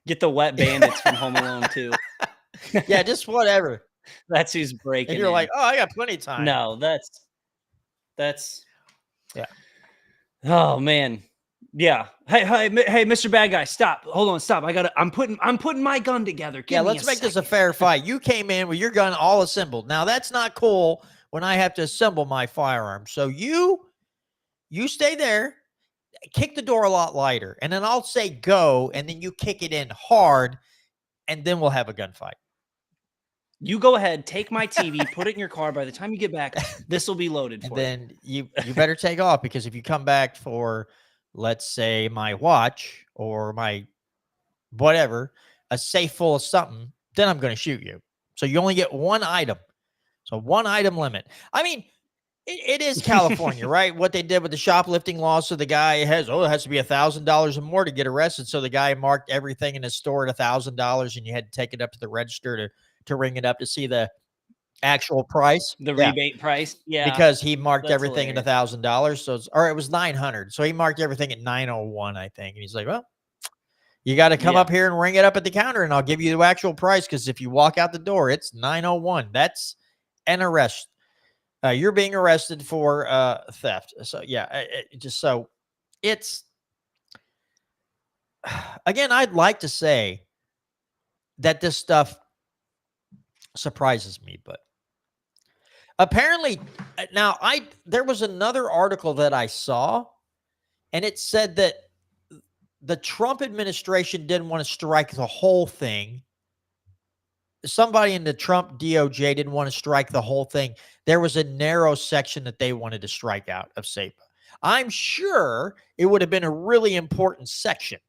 Get the wet bandits from Home Alone 2. Yeah, just whatever. That's who's breaking. And you're like, oh, I got plenty of time. No, that's yeah. Oh man. Yeah. Hey, Mr. Bad Guy, stop. Hold on, stop. I'm putting my gun together. Let's make this a fair fight. You came in with your gun all assembled. Now that's not cool when I have to assemble my firearm. So you stay there, kick the door a lot lighter, and then I'll say go, and then you kick it in hard, and then we'll have a gunfight. You go ahead, take my TV, put it in your car. By the time you get back, this will be loaded for you. Then you better take off, because if you come back for, let's say, my watch or my whatever, a safe full of something, then I'm going to shoot you. So you only get one item. So one item limit. I mean, It is California, right? What they did with the shoplifting law. So the guy it has to be $1,000 or more to get arrested. So the guy marked everything in his store at $1,000, and you had to take it up to the register to ring it up to see the actual price. The Yeah, rebate price. Yeah. because he marked That's everything at hilarious. $1,000. So it was 900. So he marked everything at 901, I think. And he's like, well, you got to come Yeah. up here and ring it up at the counter, and I'll give you the actual price. Because if you walk out the door, it's 901. That's an arrest. You're being arrested for theft. So yeah, it's again. I'd like to say that this stuff surprises me, but apparently now there was another article that I saw, and it said that the Trump administration didn't want to strike the whole thing. Somebody in the Trump DOJ didn't want to strike the whole thing. There was a narrow section that they wanted to strike out of SAPA. I'm sure it would have been a really important section.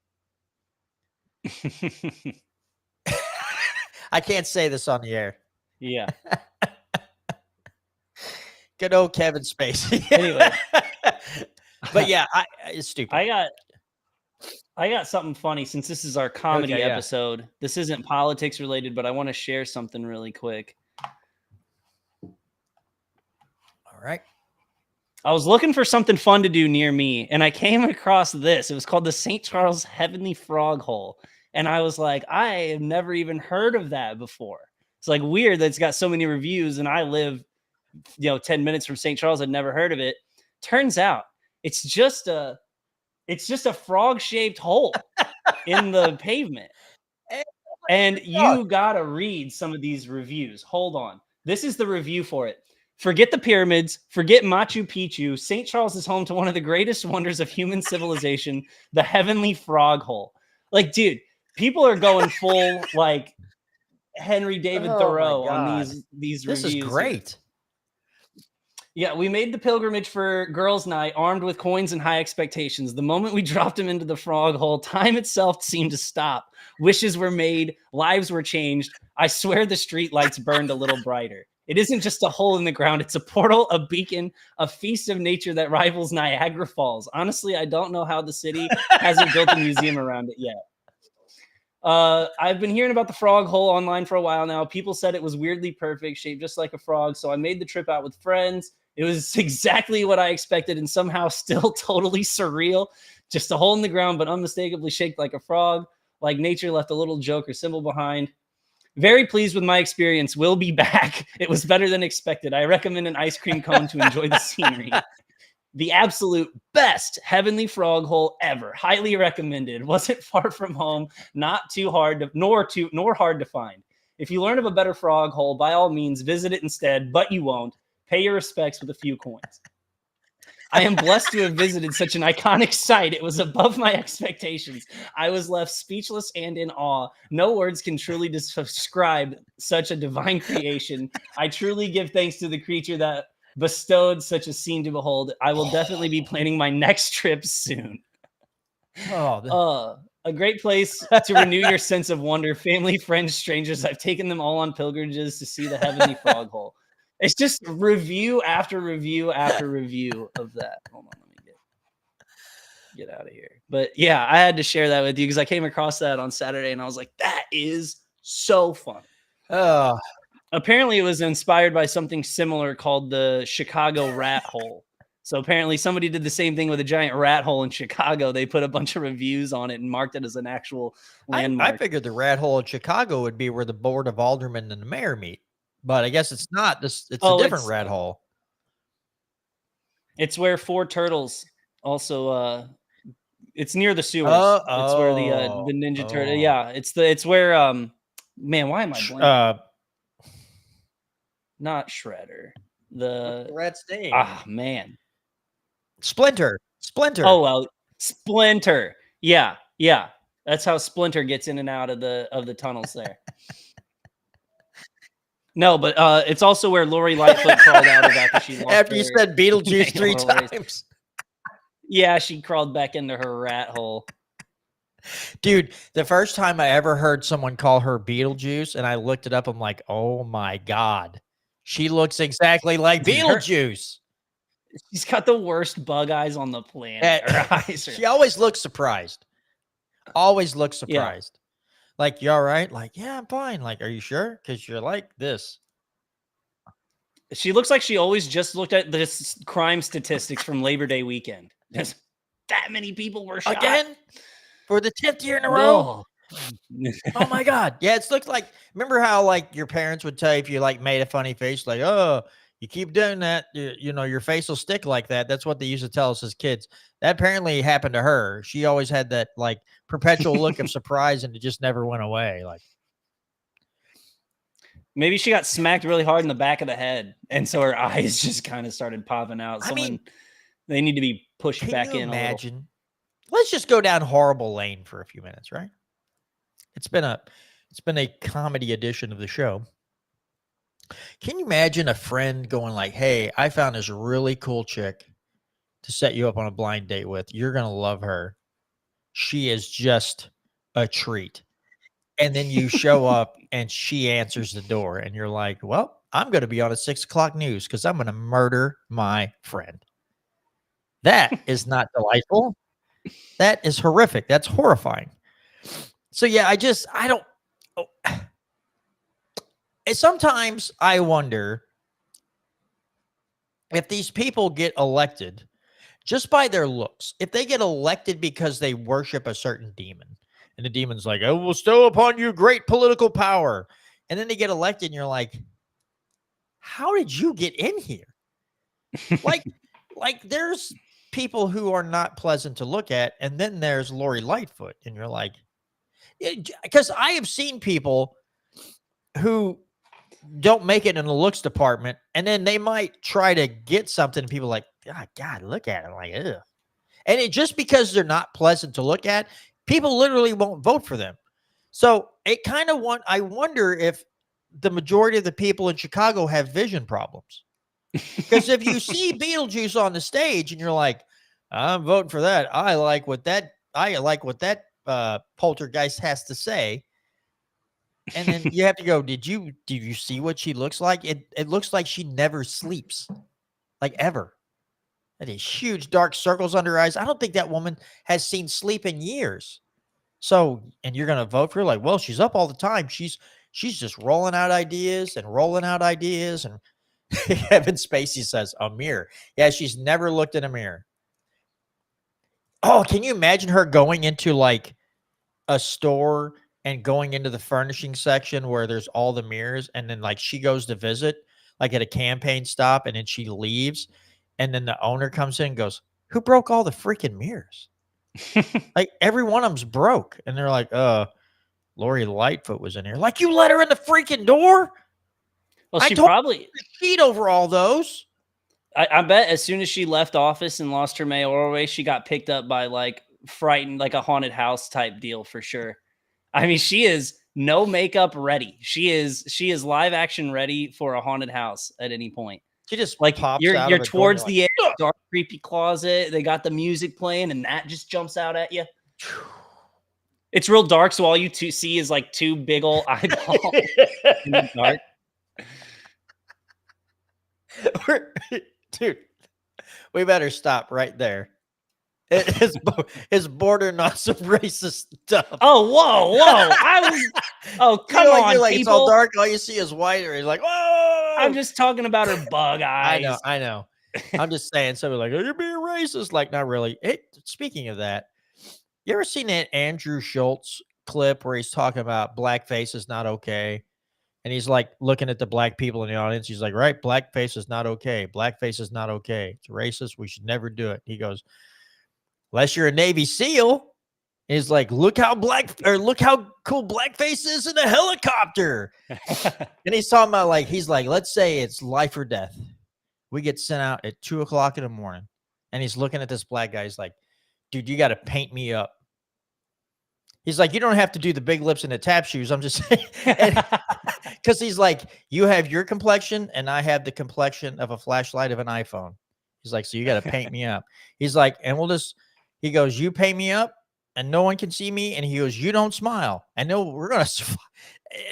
I can't say this on the air. Yeah. Good old Kevin Spacey. Anyway. But yeah, it's stupid. I got something funny since this is our comedy Okay, yeah. episode. This isn't politics related, but I want to share something really quick. All right. I was looking for something fun to do near me, and I came across this. It was called the St. Charles Heavenly Frog Hole. And I was like, I have never even heard of that before. It's like weird that it's got so many reviews, and I live, 10 minutes from St. Charles. I'd never heard of it. Turns out it's just a frog-shaped hole in the pavement. And you gotta read some of these reviews. Hold on. This is the review for it. Forget the pyramids, forget Machu Picchu. St. Charles is home to one of the greatest wonders of human civilization, the Heavenly Frog Hole. Like, dude, people are going full like Henry David Thoreau on these reviews. This is great. Yeah, we made the pilgrimage for girls' night, armed with coins and high expectations. The moment we dropped him into the frog hole, time itself seemed to stop. Wishes were made, lives were changed. I swear the street lights burned a little brighter. It isn't just a hole in the ground. It's a portal, a beacon, a feast of nature that rivals Niagara Falls. Honestly, I don't know how the city hasn't built a museum around it yet. I've been hearing about the frog hole online for a while now. People said it was weirdly perfect, shaped just like a frog. So I made the trip out with friends. It was exactly what I expected and somehow still totally surreal. Just a hole in the ground, but unmistakably shaped like a frog, like nature left a little joke or symbol behind. Very pleased with my experience. Will be back. It was better than expected. I recommend an ice cream cone to enjoy the scenery. The absolute best Heavenly Frog Hole ever. Highly recommended. Wasn't far from home. Not too hard, nor hard to find. If you learn of a better frog hole, by all means, visit it instead, but you won't. Pay your respects with a few coins. I am blessed to have visited such an iconic site. It was above my expectations. I was left speechless and in awe. No words can truly describe such a divine creation. I truly give thanks to the creature that bestowed such a scene to behold. I will definitely be planning my next trip soon. A great place to renew your sense of wonder. Family, friends, strangers. I've taken them all on pilgrimages to see the Heavenly Frog Hole. It's just review after review after review of that. Hold on, let me get out of here. But yeah, I had to share that with you because I came across that on Saturday and I was like, that is so fun. Apparently it was inspired by something similar called the Chicago Rat Hole. So apparently somebody did the same thing with a giant rat hole in Chicago. They put a bunch of reviews on it and marked it as an actual landmark. I figured the rat hole in Chicago would be where the board of aldermen and the mayor meet. But I guess it's not. It's a different rat hole. It's where four turtles also. It's near the sewers. It's where the Ninja Turtle. Yeah, it's where man, why am I blanking? Not Shredder. The Red Stain. Ah, man. Splinter. Oh well, Splinter. Yeah. That's how Splinter gets in and out of the tunnels there. No, but it's also where Lori Lightfoot crawled out of after she lost after you said Beetlejuice 3 times. Yeah, she crawled back into her rat hole. Dude, the first time I ever heard someone call her Beetlejuice, and I looked it up, I'm like, oh my God. She looks exactly like Beetlejuice. She's got the worst bug eyes on the planet. Her eyes are... She always looks surprised. Always looks Yeah. surprised. Like, you all right? Like, yeah, I'm fine. Like, are you sure? Because you're like this. She looks like she always just looked at the crime statistics from Labor Day weekend. There's that many people were shot. Again? For the 10th year in a row? Oh my God. Yeah, it's looked like, remember how like your parents would tell you if you like made a funny face, like, oh, you keep doing that, you know, your face will stick like that. That's what they used to tell us as kids. That apparently happened to her. She always had that like perpetual look of surprise and it just never went away. Like, maybe she got smacked really hard in the back of the head. And so her eyes just kind of started popping out. They need to be pushed back in. Imagine. Let's just go down horrible lane for a few minutes, right? It's been a comedy edition of the show. Can you imagine a friend going like, hey, I found this really cool chick to set you up on a blind date with. You're going to love her. She is just a treat. And then you show up and she answers the door and you're like, well, I'm going to be on a 6 o'clock news because I'm going to murder my friend. That is not delightful. That is horrific. That's horrifying. So yeah, I don't. Sometimes I wonder if these people get elected just by their looks. If they get elected because they worship a certain demon, and the demon's like, "I will bestow upon you great political power," and then they get elected, and you're like, "How did you get in here?" like there's people who are not pleasant to look at, and then there's Lori Lightfoot, and you're like, because I have seen people who don't make it in the looks department, and then they might try to get something, and people are like, God, look at it, like, ugh. And it just because they're not pleasant to look at, people literally won't vote for them. So it kind of I wonder if the majority of the people in Chicago have vision problems. Because if you see Beetlejuice on the stage and you're like, I'm voting for that. I like what that poltergeist has to say. And then you have to go, did you see what she looks like? It looks like she never sleeps, like ever. That is huge dark circles under her eyes. I don't think that woman has seen sleep in years. So, and you're going to vote for her like, well, she's up all the time. She's just rolling out ideas. And Kevin Spacey says, a mirror. Yeah, she's never looked in a mirror. Oh, can you imagine her going into like a store and going into the furnishing section where there's all the mirrors, and then like she goes to visit like at a campaign stop, and then she leaves, and then the owner comes in and goes, who broke all the freaking mirrors? Like every one of them's broke. And they're like, Lori Lightfoot was in here. Like, you let her in the freaking door? Well, she probably cheat over all those. I bet as soon as she left office and lost her mayoral race, she got picked up by like frightened, like a haunted house type deal for sure. I mean, she is no makeup ready. She is live action ready for a haunted house at any point. She just like pops you're out of the towards door, the edge, dark, creepy closet. They got the music playing, and that just jumps out at you. It's real dark, so all you see is like two big old eyeballs in the dark. Dude, we better stop right there. It's bordering on some racist stuff. Oh, whoa! Come on, you're like, people. It's all dark. All you see is white. Or he's like, whoa! I'm just talking about her bug eyes. I know. I'm just saying. Somebody like, oh, you're being racist. Like, not really. Speaking of that, you ever seen that Andrew Schultz clip where he's talking about blackface is not okay? And he's like looking at the black people in the audience. He's like, right, blackface is not okay. Blackface is not okay. It's racist. We should never do it. He goes, unless you're a Navy SEAL. He's like, look how cool blackface is in a helicopter. And he's talking about he's like, let's say it's life or death. We get sent out at 2 o'clock in the morning. And he's looking at this black guy. He's like, dude, you got to paint me up. He's like, you don't have to do the big lips and the tap shoes. I'm just saying. Because he's like, you have your complexion and I have the complexion of a flashlight of an iPhone. He's like, so you got to paint me up. He's like, and he goes, you paint me up and no one can see me. And he goes, you don't smile. And no, we're going to,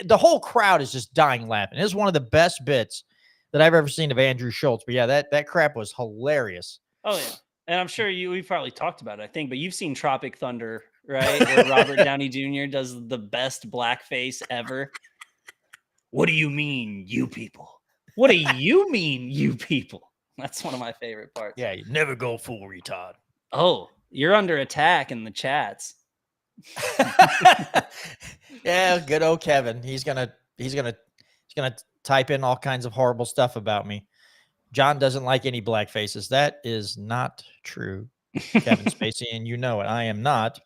the whole crowd is just dying laughing. It's one of the best bits that I've ever seen of Andrew Schultz. But yeah, that crap was hilarious. Oh yeah, and I'm sure we've probably talked about it, I think, but you've seen Tropic Thunder, right? Where Robert Downey Jr. does the best blackface ever. What do you mean, you people? What do you mean, you people? That's one of my favorite parts. Yeah, you never go full retard. Oh, you're under attack in the chats. Yeah, good old Kevin. He's gonna type in all kinds of horrible stuff about me. John doesn't like any black faces. That is not true, Kevin Spacey, and you know it. I am not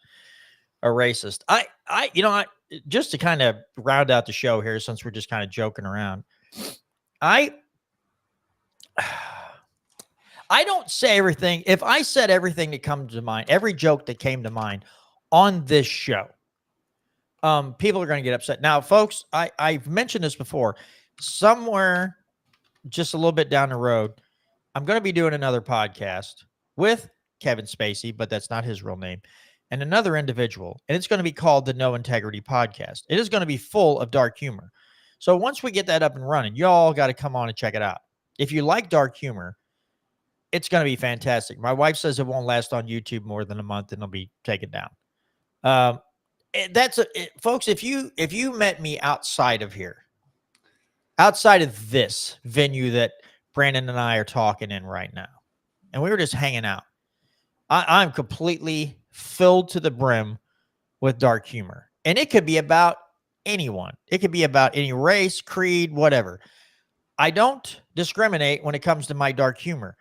a racist. I just to kind of round out the show here, since we're just kind of joking around, I don't say everything. If I said everything that comes to mind, every joke that came to mind on this show, people are going to get upset. Now, folks, I've mentioned this before. Somewhere just a little bit down the road, I'm going to be doing another podcast with Kevin Spacey, but that's not his real name, and another individual, and it's going to be called the No Integrity Podcast. It is going to be full of dark humor. So once we get that up and running, y'all got to come on and check it out. If you like dark humor, it's going to be fantastic. My wife says it won't last on YouTube more than a month and it'll be taken down. Folks, if you met me outside of here, outside of this venue that Brandon and I are talking in right now, and we were just hanging out, I'm completely filled to the brim with dark humor. And it could be about anyone. It could be about any race, creed, whatever. I don't discriminate when it comes to my dark humor.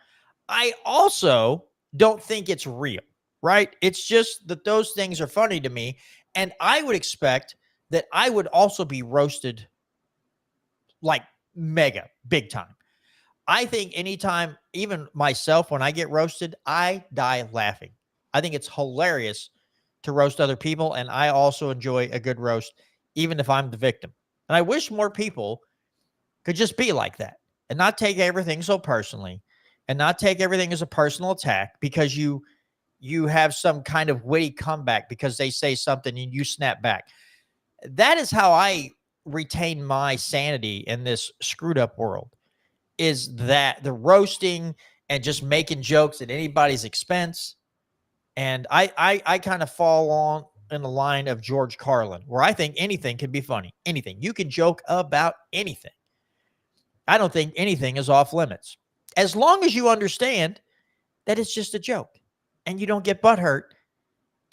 I also don't think it's real, right? It's just that those things are funny to me. And I would expect that I would also be roasted like mega, big time. I think anytime, even myself, when I get roasted, I die laughing. I think it's hilarious to roast other people. And I also enjoy a good roast, even if I'm the victim. And I wish more people could just be like that and not take everything so personally and not take everything as a personal attack because you have some kind of witty comeback because they say something and you snap back. That is how I retain my sanity in this screwed up world, is that the roasting and just making jokes at anybody's expense. And I kind of fall on in the line of George Carlin, where I think anything can be funny. Anything. You can joke about anything. I don't think anything is off limits. As long as you understand that it's just a joke and you don't get butthurt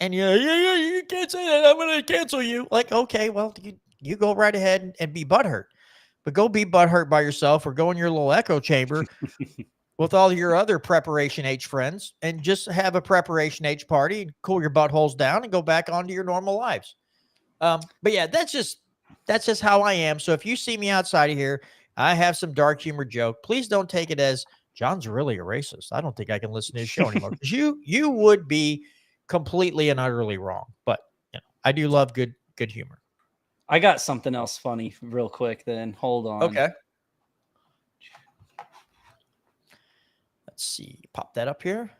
and you can't say that, I'm going to cancel you. Like, okay, well, you go right ahead and be butthurt. But go be butthurt by yourself or go in your little echo chamber with all your other Preparation H friends and just have a Preparation H party and cool your buttholes down and go back onto your normal lives. But yeah, that's just how I am. So if you see me outside of here, I have some dark humor joke. Please don't take it as John's really a racist. I don't think I can listen to his show anymore. Because you would be completely and utterly wrong. But I do love good humor. I got something else funny real quick then. Hold on. Okay. Let's see. Pop that up here.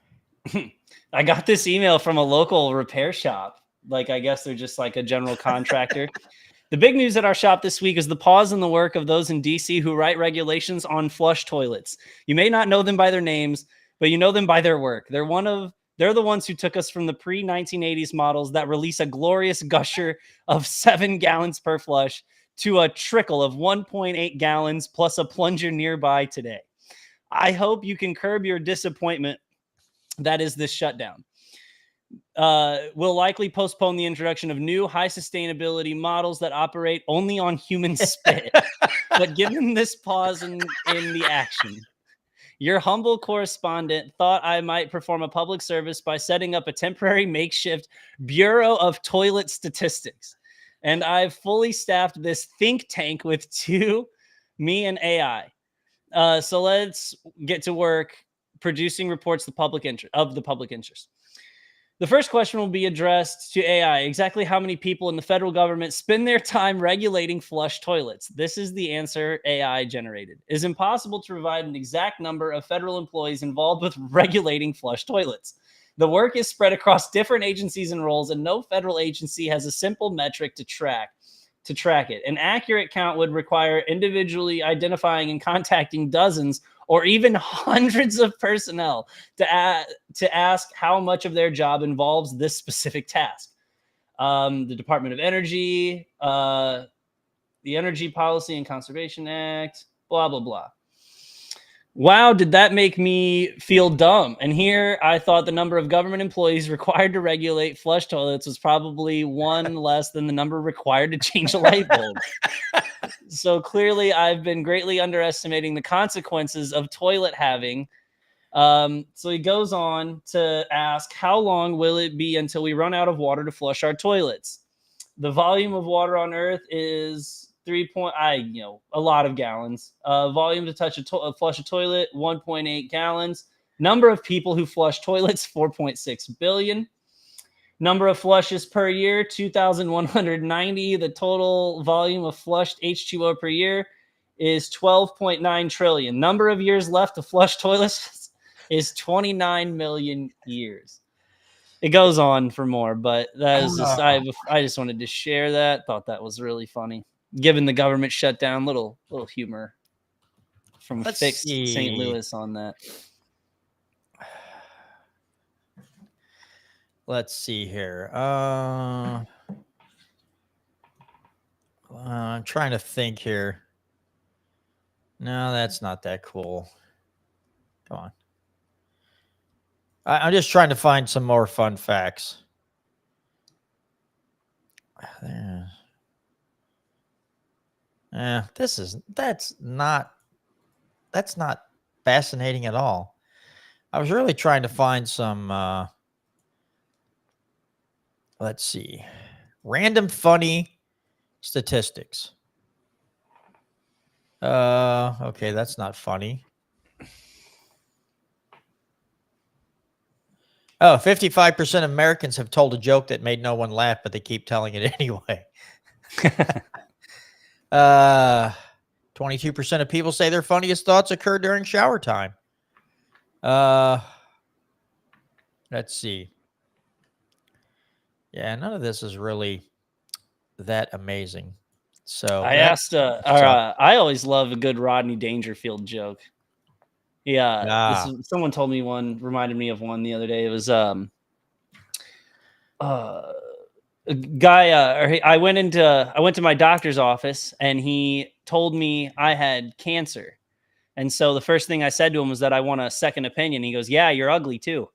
I got this email from a local repair shop. Like, I guess they're just like a general contractor. The big news at our shop this week is the pause in the work of those in DC who write regulations on flush toilets. You may not know them by their names, but you know them by their work. They're the ones who took us from the pre-1980s models that release a glorious gusher of 7 gallons per flush to a trickle of 1.8 gallons plus a plunger nearby today. I hope you can curb your disappointment that is this shutdown. Will likely postpone the introduction of new high sustainability models that operate only on human spit. But given this pause in the action, your humble correspondent thought I might perform a public service by setting up a temporary makeshift Bureau of Toilet Statistics. And I've fully staffed this think tank with me and AI. So let's get to work producing reports of the public interest. The first question will be addressed to AI. Exactly how many people in the federal government spend their time regulating flush toilets? This is the answer AI generated. It is impossible to provide an exact number of federal employees involved with regulating flush toilets. The work is spread across different agencies and roles, and no federal agency has a simple metric to track. to track it. An accurate count would require individually identifying and contacting dozens or even hundreds of personnel to ask how much of their job involves this specific task. The Department of Energy, the Energy Policy and Conservation Act, blah, blah, blah. Wow, did that make me feel dumb? And here I thought the number of government employees required to regulate flush toilets was probably one less than the number required to change a light bulb. So clearly I've been greatly underestimating the consequences of toilet having. So he goes on to ask, how long will it be until we run out of water to flush our toilets? The volume of water on Earth is a lot of gallons. Volume to flush a toilet, 1.8 gallons. Number of people who flush toilets, 4.6 billion. Number of flushes per year, 2,190. The total volume of flushed H2O per year is 12.9 trillion. Number of years left to flush toilets is 29 million years. It goes on for more, but that is just, I just wanted to share that. Thought that was really funny. Given the government shutdown, little humor from Fixed St. Louis on that. Let's see here. I'm trying to think here. No, that's not that cool. Come on. I'm just trying to find some more fun facts. There. That's not fascinating at all. I was really trying to find some let's see, random funny statistics. Okay, that's not funny. Oh, 55% of Americans have told a joke that made no one laugh, but they keep telling it anyway. 22% of people say their funniest thoughts occur during shower time. Let's see. Yeah, none of this is really that amazing. So I asked, I always love a good Rodney Dangerfield joke. Yeah, someone told me one, reminded me of one the other day. It was a guy. I went to my doctor's office, and he told me I had cancer. And so the first thing I said to him was that I want a second opinion. He goes, "Yeah, you're ugly too."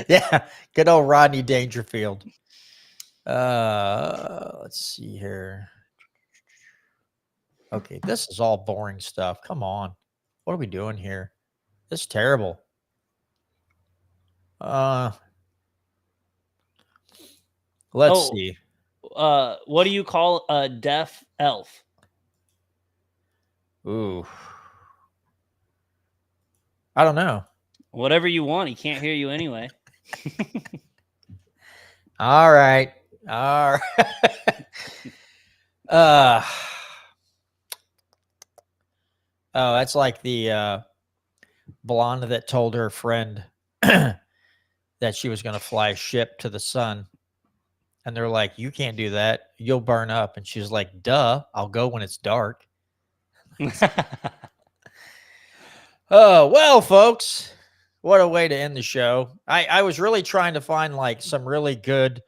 Yeah, good old Rodney Dangerfield. Let's see here. Okay, this is all boring stuff. Come on. What are we doing here? This is terrible. Let's see. What do you call a deaf elf? Ooh. I don't know. Whatever you want. He can't hear you anyway. All right. All right. Oh, that's like the blonde that told her friend that she was going to fly a ship to the sun. And they're like, "You can't do that. You'll burn up." And she's like, "Duh, I'll go when it's dark." Oh, well, folks, what a way to end the show. I was really trying to find like some really good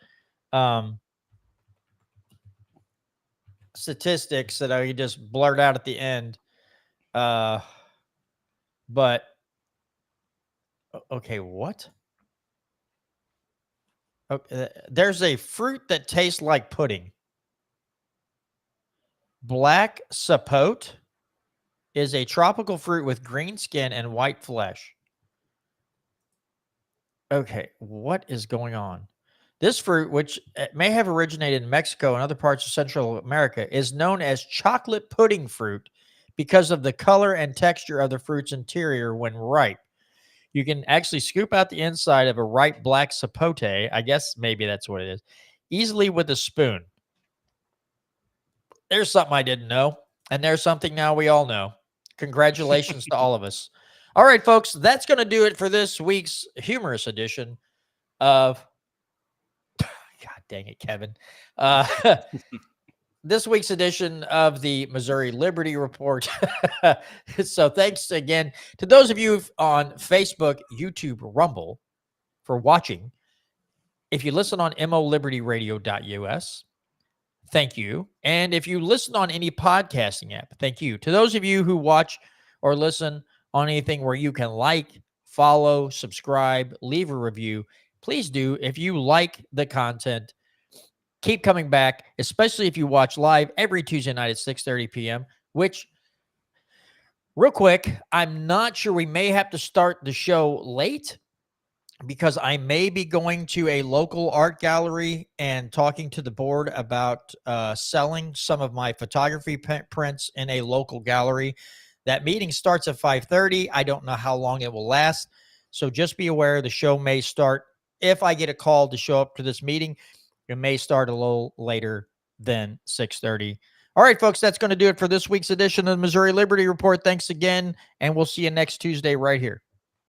statistics that I could just blurt out at the end. But okay, what? Okay, there's a fruit that tastes like pudding. Black sapote is a tropical fruit with green skin and white flesh. Okay, what is going on? This fruit, which may have originated in Mexico and other parts of Central America, is known as chocolate pudding fruit because of the color and texture of the fruit's interior when ripe. You can actually scoop out the inside of a ripe black sapote, I guess maybe that's what it is, easily with a spoon. There's something I didn't know, and there's something now we all know. Congratulations to all of us. All right, folks, that's going to do it for this week's humorous edition of God dang it, Kevin. this week's edition of the Missouri Liberty Report. So thanks again to those of you on Facebook, YouTube, Rumble for watching. If you listen on molibertyradio.us, thank you. And if you listen on any podcasting app, thank you. To those of you who watch or listen on anything where you can like, follow, subscribe, leave a review, please do. If you like the content, keep coming back, especially if you watch live every Tuesday night at 6:30 p.m., which, real quick, I'm not sure, we may have to start the show late because I may be going to a local art gallery and talking to the board about selling some of my photography prints in a local gallery. That meeting starts at 5:30. I don't know how long it will last. So just be aware the show may start, if I get a call to show up to this meeting, it may start a little later than 6:30. All right, folks, that's going to do it for this week's edition of the Missouri Liberty Report. Thanks again, and we'll see you next Tuesday right here.